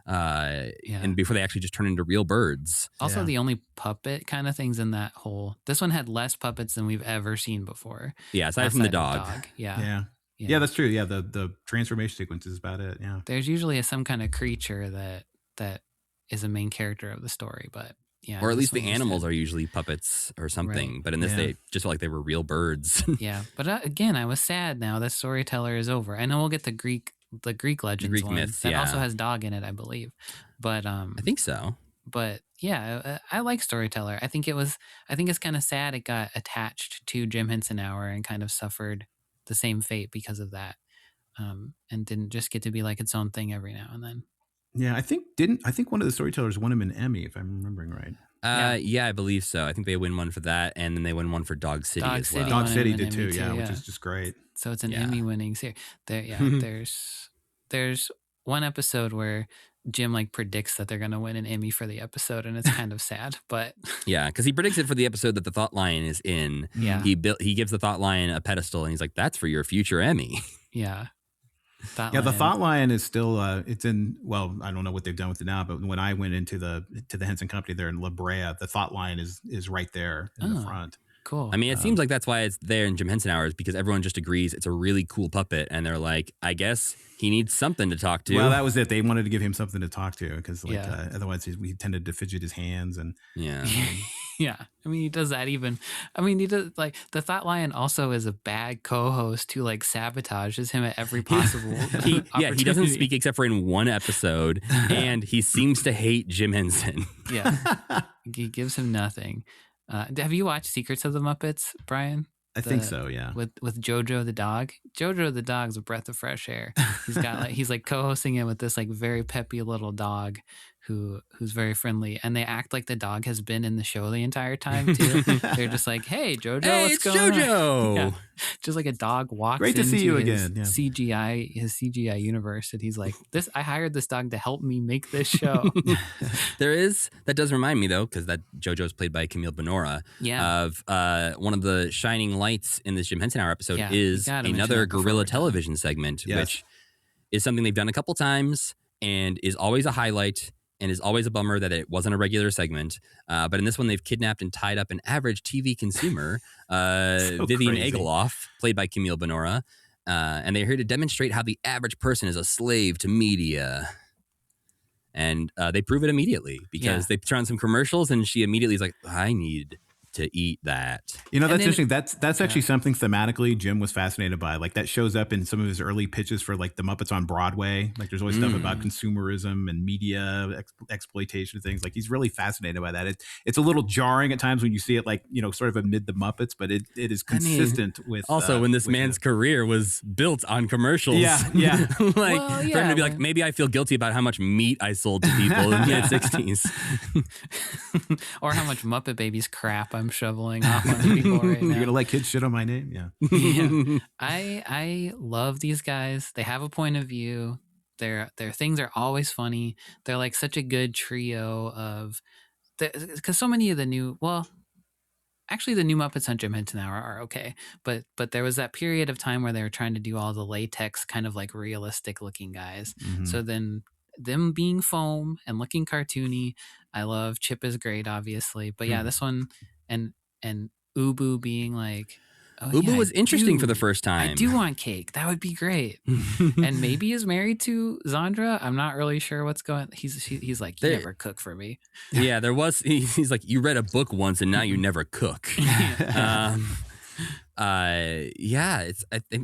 and before they actually just turn into real birds. Also, the only puppet kind of things in that whole... This one had less puppets than we've ever seen before. Yeah, aside from the dog. Yeah, that's true. Yeah, the transformation sequence is about it. Yeah. There's usually some kind of creature that is a main character of the story, but or at least the animals are usually puppets or something. Right. But in this, they just felt like they were real birds. Yeah, but again, I was sad now that Storyteller is over. I know we'll get the Greek legends Greek one myths, that also has dog in it, I believe. But I think so. But yeah, I like Storyteller. I think it's kind of sad it got attached to Jim Henson Hour and kind of suffered the same fate because of that, and didn't just get to be like its own thing every now and then. Yeah, I think one of the storytellers won him an Emmy, if I'm remembering right. Yeah, I believe so. I think they win one for that, and then they win one for Dog City as well. Dog City won an did too, Emmy yeah, which is just great. So it's an Emmy-winning series. There's one episode where Jim like predicts that they're going to win an Emmy for the episode, and it's kind of sad, but yeah, because he predicts it for the episode that the Thought Lion is in. Yeah, he gives the Thought Lion a pedestal, and he's like, "That's for your future Emmy." Yeah, the Thought Lion is still it's in. Well, I don't know what they've done with it now, but when I went into the Henson Company there in La Brea, the Thought Lion is right there in the front. Cool. I mean, it seems like that's why it's there in Jim Henson Hours, because everyone just agrees it's a really cool puppet, and they're like, I guess he needs something to talk to. Well, that was it. They wanted to give him something to talk to because otherwise we tended to fidget his hands and yeah. I mean, he does that even. I mean, he does like the Thought Lion also is a bad co-host who like sabotages him at every possible. He doesn't speak except for in one episode, and he seems to hate Jim Henson. Yeah, he gives him nothing. Have you watched Secrets of the Muppets, Brian? I think so, yeah. With Jojo the dog. Jojo the dog's a breath of fresh air. He's like co-hosting it with this like very peppy little dog who's very friendly, and they act like the dog has been in the show the entire time too. They're just like, "Hey, Jojo, what's going Jojo. on?" Yeah. Just like a dog walks Great to into see you his again. Yeah. CGI universe, and he's like, "This I hired this dog to help me make this show." That does remind me though, because that Jojo's played by Camille Benora. Yeah. Of one of the shining lights in this Jim Henson Hour episode is gotta mention another that before guerrilla we're done. television segment, which is something they've done a couple times and is always a highlight. And is always a bummer that it wasn't a regular segment. But in this one, they've kidnapped and tied up an average TV consumer, Vivian crazy. Egoloff, played by Camille Benora. And they're here to demonstrate how the average person is a slave to media. And they prove it immediately because they turn on some commercials and she immediately is like, I need to eat that. You know, that's interesting. That's actually something thematically Jim was fascinated by. Like that shows up in some of his early pitches for like the Muppets on Broadway. Like there's always stuff about consumerism and media exploitation of things. Like he's really fascinated by that. It's a little jarring at times when you see it like, you know, sort of amid the Muppets, but it is consistent with. Also, when this man's career was built on commercials. Yeah. Like for him to be like, maybe I feel guilty about how much meat I sold to people in the mid-60s. Or how much Muppet Babies crap I'm shoveling off on people right now. You're gonna let kids shit on my name? Yeah. Yeah. I love these guys. They have a point of view. Their things are always funny. They're like such a good trio of, because so many of the new, well, actually the new Muppets on Jim Henson Hour are okay, but there was that period of time where they were trying to do all the latex kind of like realistic looking guys. So then them being foam and looking cartoony, I love. Chip is great, obviously, but yeah, this one and Ubu being like Oh, Ubu yeah, was I interesting for the do. first time. I do want cake. That would be great. And maybe he's married to Zandra. I'm not really sure what's going. He's like, you There- never cook for me. Yeah, there was. He's like, you read a book once and now you never cook. Yeah, I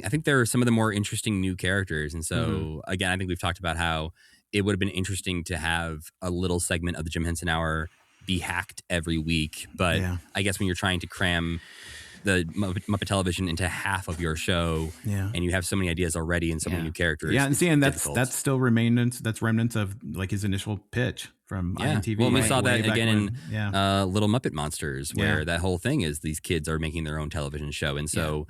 think there are some of the more interesting new characters, and so again, I think we've talked about how it would have been interesting to have a little segment of the Jim Henson Hour be hacked every week, but Yeah. I guess when you're trying to cram the Muppet Television into half of your show, Yeah. and you have so many ideas already and so many new characters, Yeah, and see, and difficult. that's still remnants of like his initial pitch from INTV. Well, we like, saw way that back again when. in Little Muppet Monsters, where Yeah. that whole thing is these kids are making their own television show, and so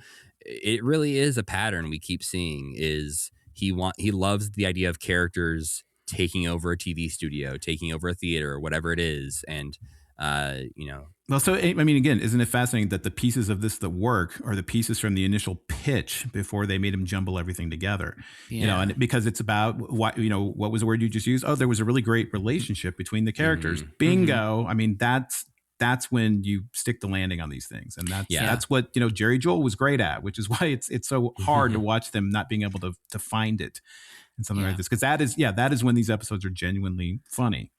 it really is a pattern we keep seeing. Is he loves the idea of characters taking over a TV studio, taking over a theater, or whatever it is, and Well, so I mean, again, isn't it fascinating that the pieces of this that work are the pieces from the initial pitch before they made him jumble everything together? You know, and because it's about what was the word you just used? Oh, there was a really great relationship between the characters. Bingo! I mean, that's when you stick the landing on these things, and that's what Jerry Joel was great at, which is why it's so hard to watch them not being able to find it in something like this, because that is when these episodes are genuinely funny,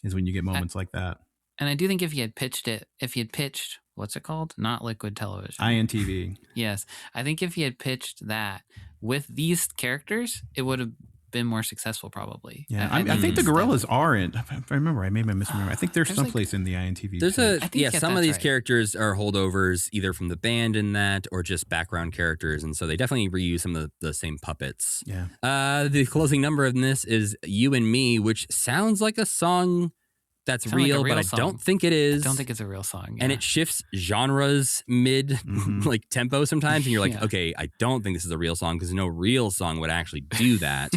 is when you get moments like that. And I do think if he had pitched, what's it called? Not Liquid Television. INTV. Yes. I think if he had pitched that with these characters, it would have been more successful probably. Yeah. I think the gorillas are in, if I remember, I may misremember. I think they're There's someplace in the INTV. think some of these right. characters are holdovers either from the band in that or just background characters, and so they definitely reuse some of the same puppets. Yeah. The closing number of this is You and Me, which sounds like a song that's Sounds like a real, real but song. I don't think it is. I don't think it's a real song. And yeah. it shifts genres mid like tempo sometimes, and you're like, okay, I don't think this is a real song, because no real song would actually do that.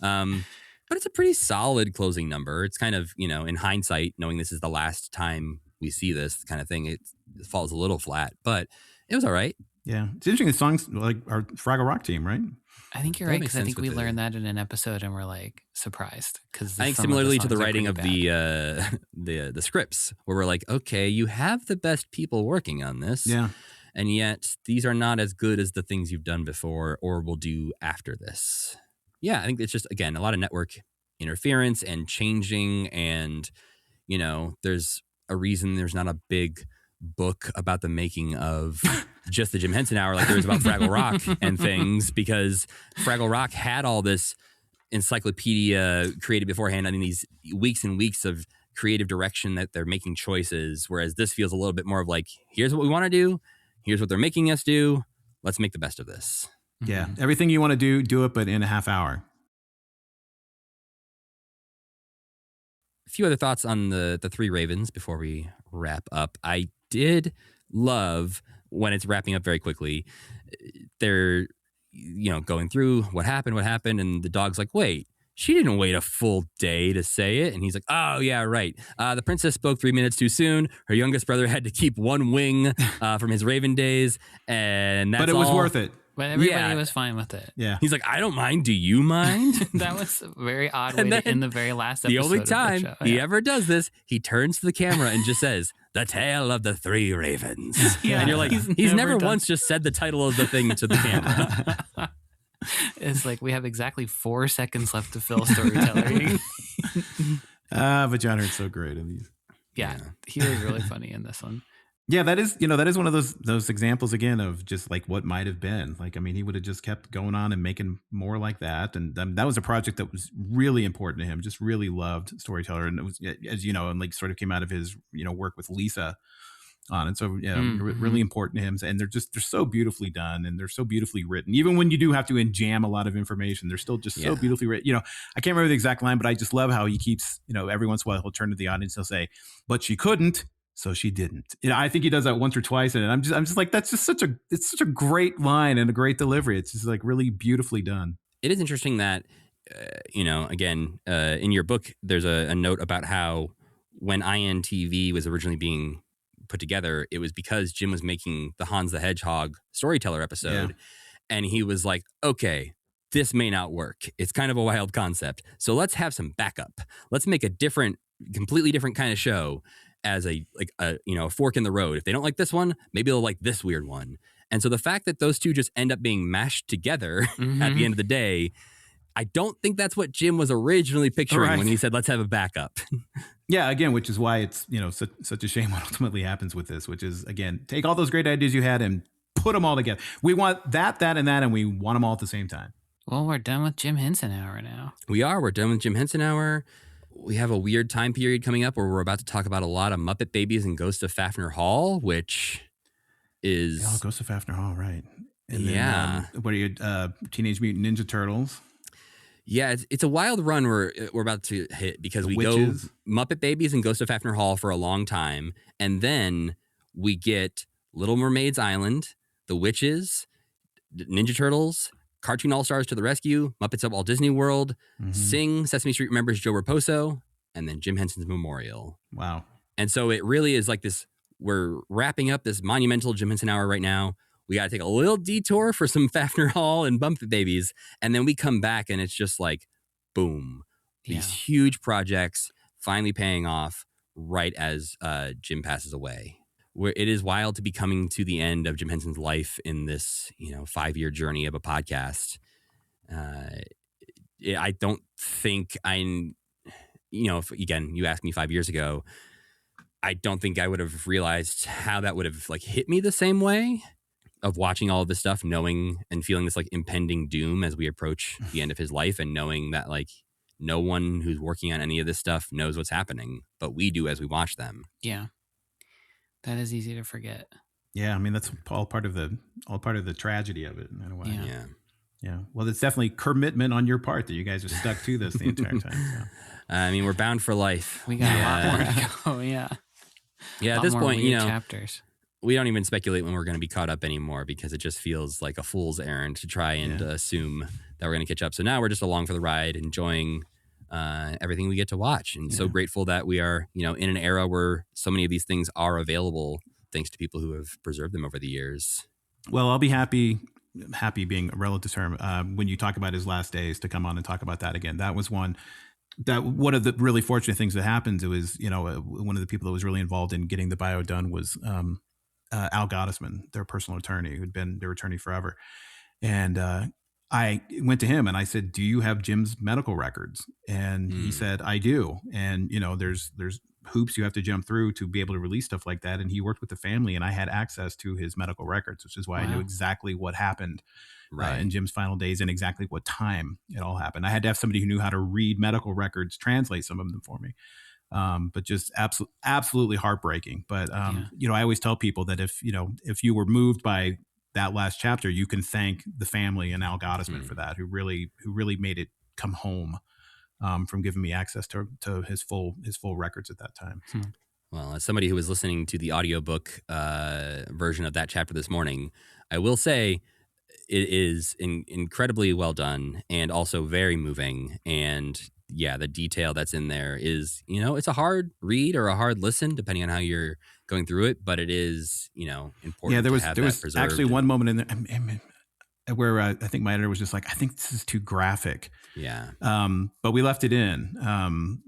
But it's a pretty solid closing number. It's kind of, in hindsight, knowing this is the last time we see this kind of thing, it falls a little flat, but it was all right. Yeah. It's interesting. The songs like our Fraggle Rock team, right? I think you're That right, makes because I sense think we with the- learned that in an episode and we're like surprised. Because I think similarly to the writing of the scripts, where we're like, okay, you have the best people working on this. Yeah. And yet these are not as good as the things you've done before or will do after this. Yeah, I think it's just, again, a lot of network interference and changing. And, there's a reason there's not a big book about the making of just the Jim Henson Hour like there is about Fraggle Rock and things, because Fraggle Rock had all this encyclopedia created beforehand. I mean, these weeks and weeks of creative direction that they're making choices, whereas this feels a little bit more of like, here's what we want to do, here's what they're making us do, let's make the best of this. Yeah. Everything you want to do it, but in a half hour. A few other thoughts on the Three Ravens before we wrap up. I did love when it's wrapping up very quickly. They're, going through what happened, and the dog's like, wait, she didn't wait a full day to say it. And he's like, oh, yeah, right. The princess spoke 3 minutes too soon. Her youngest brother had to keep one wing from his raven days. And that's But it was all. worth it. But everybody was fine with it. Yeah. He's like, I don't mind. Do you mind? That was a very odd And way then in the very last episode. The only of time the show. he ever does this, he turns to the camera and just says, the tale of the Three Ravens. Yeah, And you're like, he's never once just said the title of the thing to the camera. It's like we have exactly 4 seconds left to fill storytelling. But John Hurt's so great in these. Yeah, he was really funny in this one. Yeah, that is one of those examples again of just like what might have been. Like, I mean, he would have just kept going on and making more like that. And that was a project that was really important to him. Just really loved Storyteller, and it was, as you know, and like sort of came out of his work with Lisa on it. So really important to him. And they're so beautifully done, and they're so beautifully written. Even when you do have to enjam a lot of information, they're still just so beautifully written. I can't remember the exact line, but I just love how he keeps, every once in a while he'll turn to the audience, he'll say, "But she couldn't, so she didn't." I think he does that once or twice, and I'm just like, that's just such a great line and a great delivery. It's just like really beautifully done. It is interesting that, again, in your book, there's a note about how when INTV was originally being put together, it was because Jim was making the Hans the Hedgehog Storyteller episode. And he was like, okay, this may not work. It's kind of a wild concept. So let's have some backup. Let's make a completely different kind of show as a fork in the road. If they don't like this one, maybe they'll like this weird one. And so the fact that those two just end up being mashed together at the end of the day, I don't think that's what Jim was originally picturing when he said, let's have a backup. Yeah, again, which is why it's, such a shame what ultimately happens with this, which is, again, take all those great ideas you had and put them all together. We want that, and that, and we want them all at the same time. Well, we're done with Jim Henson Hour now. We are. We're done with Jim Henson Hour. We have a weird time period coming up where we're about to talk about a lot of Muppet Babies and Ghost of Fafner Hall, which is... Oh, Ghost of Fafner Hall, right. And yeah. Then, what are you, Teenage Mutant Ninja Turtles? Yeah, it's a wild run we're about to hit because we Witches. go Muppet Babies and Ghost of Fafner Hall for a long time. And then we get Little Mermaid's Island, The Witches, Ninja Turtles, Cartoon All-Stars to the Rescue, Muppets at Walt Disney World, Sing, Sesame Street Remembers Joe Raposo, and then Jim Henson's Memorial. Wow. And so it really is like this, we're wrapping up this monumental Jim Henson Hour right now. We got to take a little detour for some Fafner Hall and Muppet Babies. And then we come back and it's just like, boom. These huge projects finally paying off right as Jim passes away. Where it is wild to be coming to the end of Jim Henson's life in this, 5-year journey of a podcast. I don't think if again, you asked me 5 years ago, I don't think I would have realized how that would have hit me the same way of watching all of this stuff, knowing and feeling this impending doom as we approach the end of his life and knowing that no one who's working on any of this stuff knows what's happening, but we do as we watch them. Yeah. That is easy to forget. Yeah, I mean that's all part of the tragedy of it in a way. Yeah. Well, it's definitely commitment on your part that you guys are stuck to this the entire time. So. I mean, we're bound for life. We got a lot more to go. Yeah. Yeah. At this point, chapters. We don't even speculate when we're going to be caught up anymore because it just feels like a fool's errand to try and assume that we're going to catch up. So now we're just along for the ride, enjoying everything we get to watch, and so grateful that we are, in an era where so many of these things are available thanks to people who have preserved them over the years. Well, I'll be happy being a relative term when you talk about his last days to come on and talk about that again. That was one of the really fortunate things that happened. It was, one of the people that was really involved in getting the bio done was Al Gottesman, their personal attorney, who'd been their attorney forever. And I went to him and I said, do you have Jim's medical records? And he said, I do. And, there's hoops you have to jump through to be able to release stuff like that. And he worked with the family and I had access to his medical records, which is why I knew exactly what happened in Jim's final days and exactly what time it all happened. I had to have somebody who knew how to read medical records, translate some of them for me. But just absolutely heartbreaking. But, I always tell people that if you were moved by that last chapter, you can thank the family and Al Gottesman for that, who really made it come home, from giving me access to his full records at that time. Well, as somebody who was listening to the audiobook version of that chapter this morning, I will say it is incredibly well done and also very moving. And yeah, the detail that's in there is, it's a hard read or a hard listen, depending on how you're going through it, but it is, important. Yeah, there was preserved. actually one moment in there where I think my editor was just like, I think this is too graphic. Yeah. But we left it in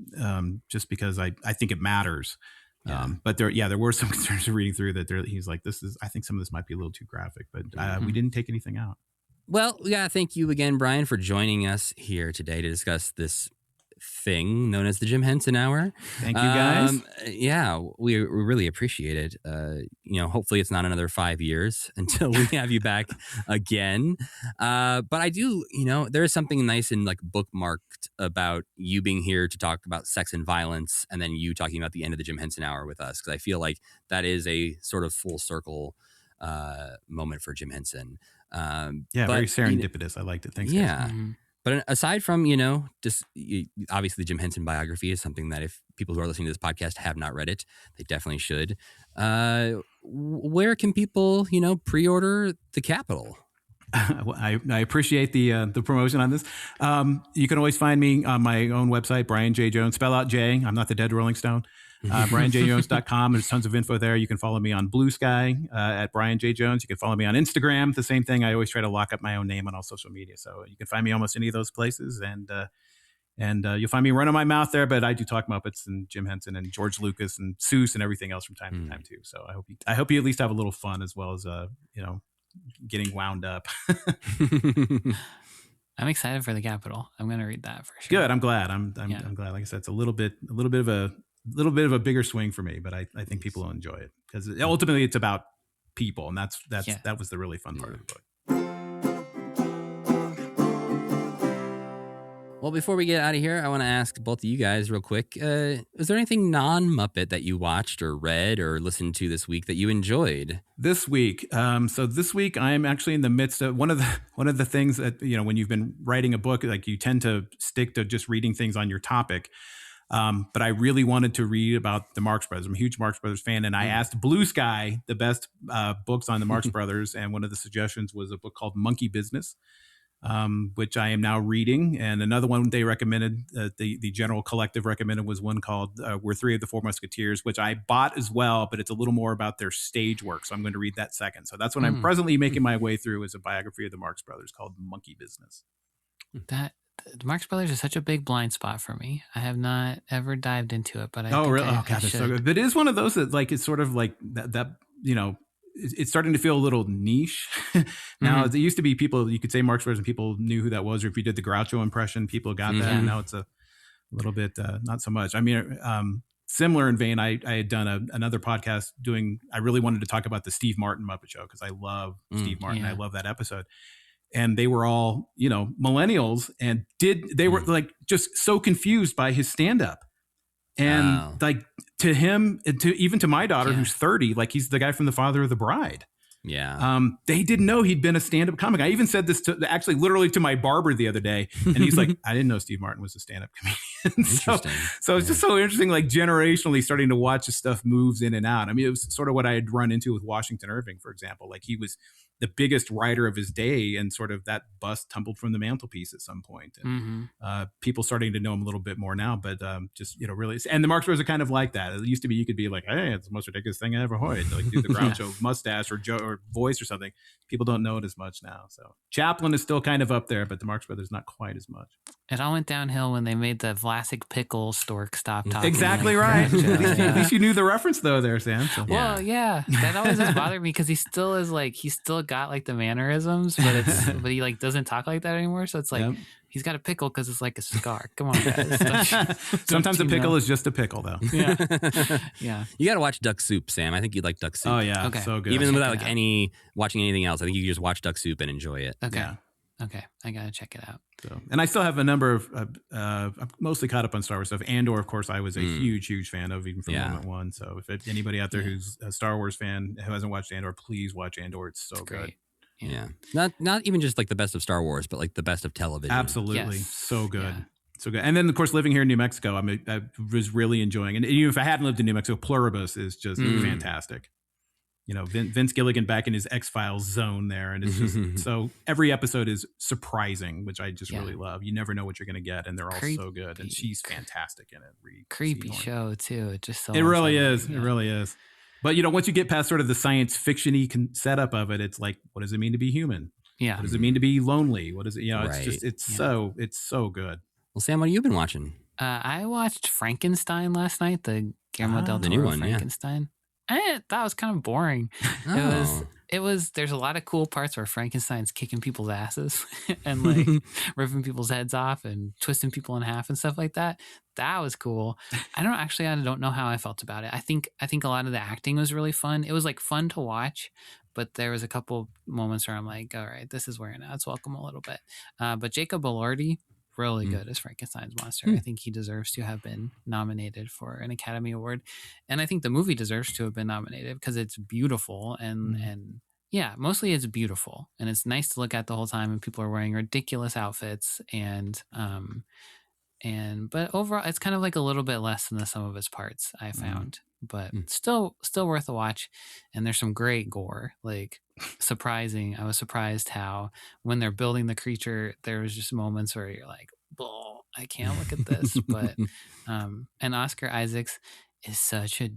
just because I think it matters. Yeah. But there were some concerns of reading through that. He's like, I think some of this might be a little too graphic, but we didn't take anything out. Well, yeah, thank you again, Brian, for joining us here today to discuss this thing known as the Jim Henson Hour. Thank you, guys. Yeah, we really appreciate it. Hopefully it's not another 5 years until we have you back again. But I do, there is something nice and bookmarked about you being here to talk about sex and violence, and then you talking about the end of the Jim Henson Hour with us, because I feel like that is a sort of full circle moment for Jim Henson. Very serendipitous. I liked it. Thanks, guys. Yeah. But aside from, obviously the Jim Henson biography is something that if people who are listening to this podcast have not read it, they definitely should. Where can people, pre-order The Capital? I appreciate the promotion on this. You can always find me on my own website, Brian J. Jones. Spell out J. I'm not the dead Rolling Stone. BrianJJones.com. There's tons of info there. You can follow me on Blue Sky at Brian J. Jones. You can follow me on Instagram. The same thing. I always try to lock up my own name on all social media. So you can find me almost any of those places. And you'll find me running my mouth there. But I do talk Muppets and Jim Henson and George Lucas and Seuss and everything else from time to time too. So I hope you at least have a little fun as well as getting wound up. I'm excited for the Capitol. I'm going to read that for sure. Good. I'm glad. I'm glad. Like I said, it's a little bit of a bigger swing for me, but I think people will enjoy it because ultimately it's about people, and that was the really fun part of the book. Well, before we get out of here, I want to ask both of you guys real quick. Is there anything non-Muppet that you watched or read or listened to this week that you enjoyed? This week, so this week I'm actually in the midst of one of the things that, when you've been writing a book, like you tend to stick to just reading things on your topic. But I really wanted to read about the Marx Brothers. I'm a huge Marx Brothers fan, and I asked Blue Sky the best books on the Marx Brothers, and one of the suggestions was a book called Monkey Business, which I am now reading. And another one they recommended, the General Collective recommended, was one called We're Three of the Four Musketeers, which I bought as well, but it's a little more about their stage work. So I'm going to read that second. So that's what I'm presently making my way through, is a biography of the Marx Brothers called Monkey Business. The Marx Brothers is such a big blind spot for me. I have not ever dived into it, but really? Oh God, it's so good. But it is one of those that, like, it's sort of like that it's starting to feel a little niche now. It used to be people, you could say Marx Brothers and people knew who that was, or if you did the Groucho impression, people got that. And now it's a little bit not so much. I mean, similar in vein, I had done another podcast I really wanted to talk about the Steve Martin Muppet Show, because I love Steve Martin. I love that episode. And they were all, millennials, and they were like just so confused by his stand-up. And like to him, and even to my daughter, who's 30, like he's the guy from The Father of the Bride. Yeah. They didn't know he'd been a stand-up comic. I even said this literally to my barber the other day, and he's like, I didn't know Steve Martin was a stand-up comedian. so it's just so interesting, like generationally starting to watch as stuff moves in and out. I mean, it was sort of what I had run into with Washington Irving, for example. Like, he was the biggest writer of his day, and sort of that bust tumbled from the mantelpiece at some point. And people starting to know him a little bit more now, but just, really. And the Marx Brothers are kind of like that. It used to be you could be like, hey, it's the most ridiculous thing I ever heard. Like, do the Groucho mustache or Joe or voice or something. People don't know it as much now. So Chaplin is still kind of up there, but the Marx Brothers not quite as much. It all went downhill when they made the Vlasic pickle stork stop talking. Exactly right. At least you knew the reference though there, Sam. So. Well, yeah. That always has bothered me, because he still got like the mannerisms, but he like doesn't talk like that anymore. So it's like he's got a pickle because it's like a cigar. Come on, guys. Sometimes a pickle is just a pickle, though. Yeah. You got to watch Duck Soup, Sam. I think you'd like Duck Soup. Oh yeah, okay. So good. Even without watching anything else, I think you can just watch Duck Soup and enjoy it. Okay. Yeah. Okay, I gotta check it out. So, and I still have a number of, I'm mostly caught up on Star Wars stuff. Andor, of course, I was a huge fan of, even from moment one. So if anybody out there who's a Star Wars fan who hasn't watched Andor, please watch Andor. It's so good. Yeah. Not even just like the best of Star Wars, but like the best of television. Absolutely. Yes. So good. Yeah. So good. And then, of course, living here in New Mexico, I was really enjoying. And even if I hadn't lived in New Mexico, Pluribus is just fantastic. Vince Gilligan back in his X-Files zone there. And it's just, so every episode is surprising, which I just really love. You never know what you're going to get, and they're all so good. And she's fantastic in it. Creepy show, too. It just so It really is. It really is. But, once you get past sort of the science fiction-y setup of it, it's like, what does it mean to be human? Yeah. What does it mean to be lonely? What is it? Right. It's so good. Well, Sam, what have you been watching? I watched Frankenstein last night, the Guillermo del the Toro new one, Frankenstein. That was kind of boring. Oh. There's a lot of cool parts where Frankenstein's kicking people's asses and like ripping people's heads off and twisting people in half and stuff like that. That was cool. I don't know how I felt about it. I think a lot of the acting was really fun. It was like fun to watch, but there was a couple moments where I'm like, all right, this is wearing out its welcome a little bit. But Jacob Elordi, really good as Frankenstein's monster. I think he deserves to have been nominated for an Academy Award, and I think the movie deserves to have been nominated because it's beautiful and yeah, mostly it's beautiful and it's nice to look at the whole time, and people are wearing ridiculous outfits but overall it's kind of like a little bit less than the sum of its parts, I found. But still worth a watch. And there's some great gore, like surprising. I was surprised how when they're building the creature, there was just moments where you're like, "Bull, I can't look at this." But and Oscar Isaacs is such a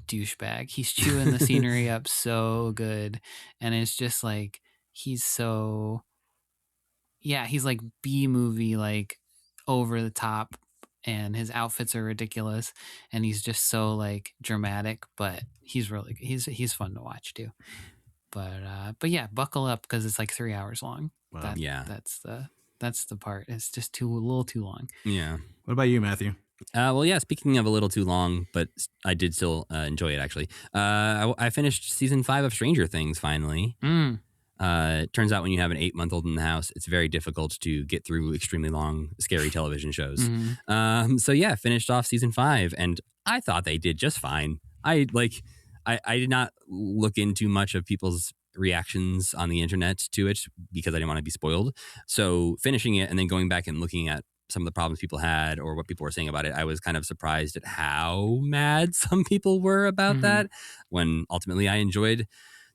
douchebag. He's chewing the scenery up so good, and it's just like he's like B movie, like over the top. And his outfits are ridiculous, and he's just so like dramatic, but he's fun to watch too. But yeah, buckle up because it's like 3 hours long. Wow. Yeah. That's the part. It's just a little too long. Yeah. What about you, Matthew? Well, yeah, speaking of a little too long, but I did still enjoy it, actually. I finished season 5 of Stranger Things, finally. It turns out when you have an 8-month-old in the house, it's very difficult to get through extremely long, scary television shows. So yeah, finished off season 5, and I thought they did just fine. I did not look into much of people's reactions on the internet to it because I didn't want to be spoiled. So finishing it and then going back and looking at some of the problems people had or what people were saying about it, I was kind of surprised at how mad some people were about that, when ultimately I enjoyed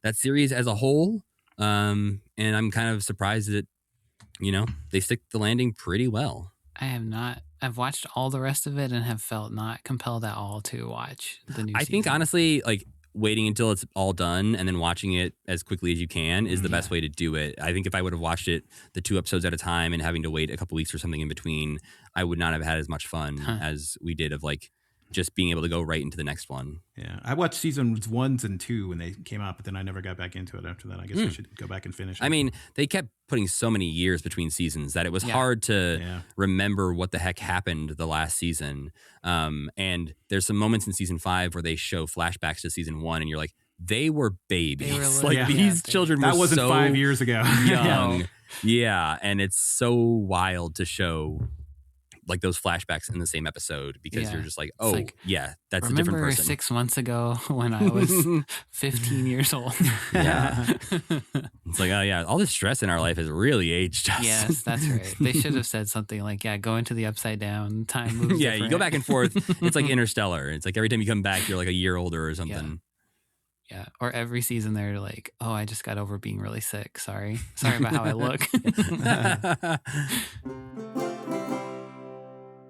that series as a whole. And I'm kind of surprised that, they stick the landing pretty well. I have not. I've watched all the rest of it and have felt not compelled at all to watch the new season. I think honestly, like, waiting until it's all done and then watching it as quickly as you can is the best way to do it. I think if I would have watched it the 2 episodes at a time and having to wait a couple weeks or something in between, I would not have had as much fun as we did of like just being able to go right into the next one. Yeah, I watched seasons 1 and 2 when they came out, but then I never got back into it after that. I guess I should go back and finish it. I mean, they kept putting so many years between seasons that it was hard to remember what the heck happened the last season. And there's some moments in season 5 where they show flashbacks to season 1 and you're like, they were babies. Like these children were that wasn't so 5 years ago. young. Yeah, and it's so wild to show like those flashbacks in the same episode because you're just like, oh, like, that's a different person. 6 months ago when I was 15 years old. Yeah. It's like, oh yeah, all this stress in our life has really aged us. Yes, that's right. They should have said something like, go into the upside down, time moves Yeah, different. you go back and forth. It's like Interstellar. It's like every time you come back, you're like a year older or something. Yeah. Or every season they're like, oh, I just got over being really sick. Sorry about how I look.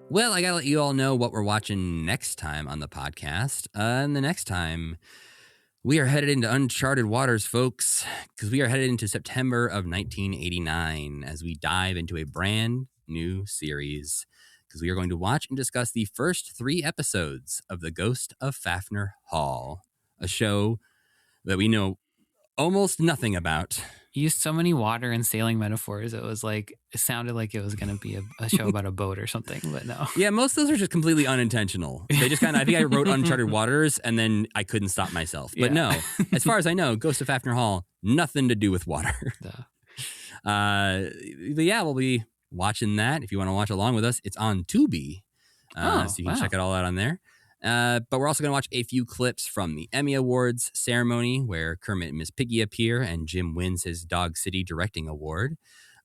Well, I got to let you all know what we're watching next time on the podcast. And the next time, we are headed into uncharted waters, folks, because we are headed into September of 1989 as we dive into a brand new series, because we are going to watch and discuss the first 3 episodes of The Ghost of Fafner Hall, a show that we know almost nothing about. Used so many water and sailing metaphors. It sounded like it was going to be a show about a boat or something, but no. Yeah, most of those are just completely unintentional. They just I think I wrote Uncharted Waters and then I couldn't stop myself. But no, as far as I know, Ghost of Fafner Hall, nothing to do with water. But yeah, we'll be watching that. If you want to watch along with us, it's on Tubi. So you can check it all out on there. But we're also going to watch a few clips from the Emmy Awards ceremony where Kermit and Miss Piggy appear and Jim wins his Dog City Directing Award.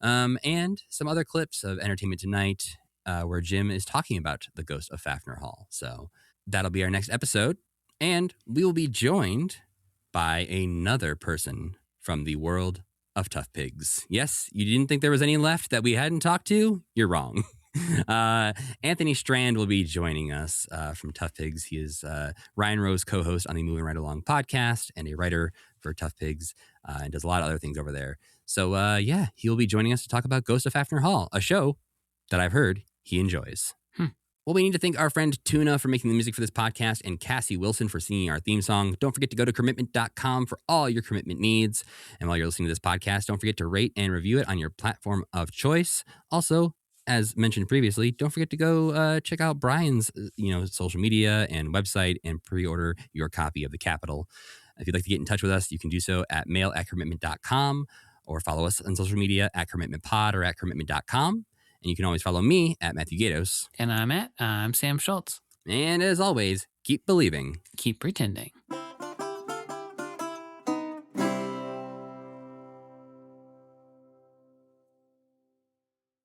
And some other clips of Entertainment Tonight where Jim is talking about the Ghost of Fafner Hall. So that'll be our next episode. And we will be joined by another person from the world of Tough Pigs. Yes, you didn't think there was any left that we hadn't talked to? You're wrong. Anthony Strand will be joining us from Tough Pigs. He is Ryan Rowe's co-host on the Moving Right Along podcast and a writer for Tough Pigs and does a lot of other things over there. So he will be joining us to talk about Ghost of Fafner Hall, a show that I've heard he enjoys. Well, we need to thank our friend Tuna for making the music for this podcast and Cassie Wilson for singing our theme song. Don't forget to go to commitment.com for all your commitment needs. And while you're listening to this podcast, don't forget to rate and review it on your platform of choice. Also, as mentioned previously, don't forget to go check out Brian's social media and website and pre-order your copy of The Capital. If you'd like to get in touch with us, you can do so at mail@commitment.com or follow us on social media at commitmentpod or at commitment.com. And you can always follow me at Matthew Gatos. And I'm Sam Schultz. And as always, keep believing. Keep pretending.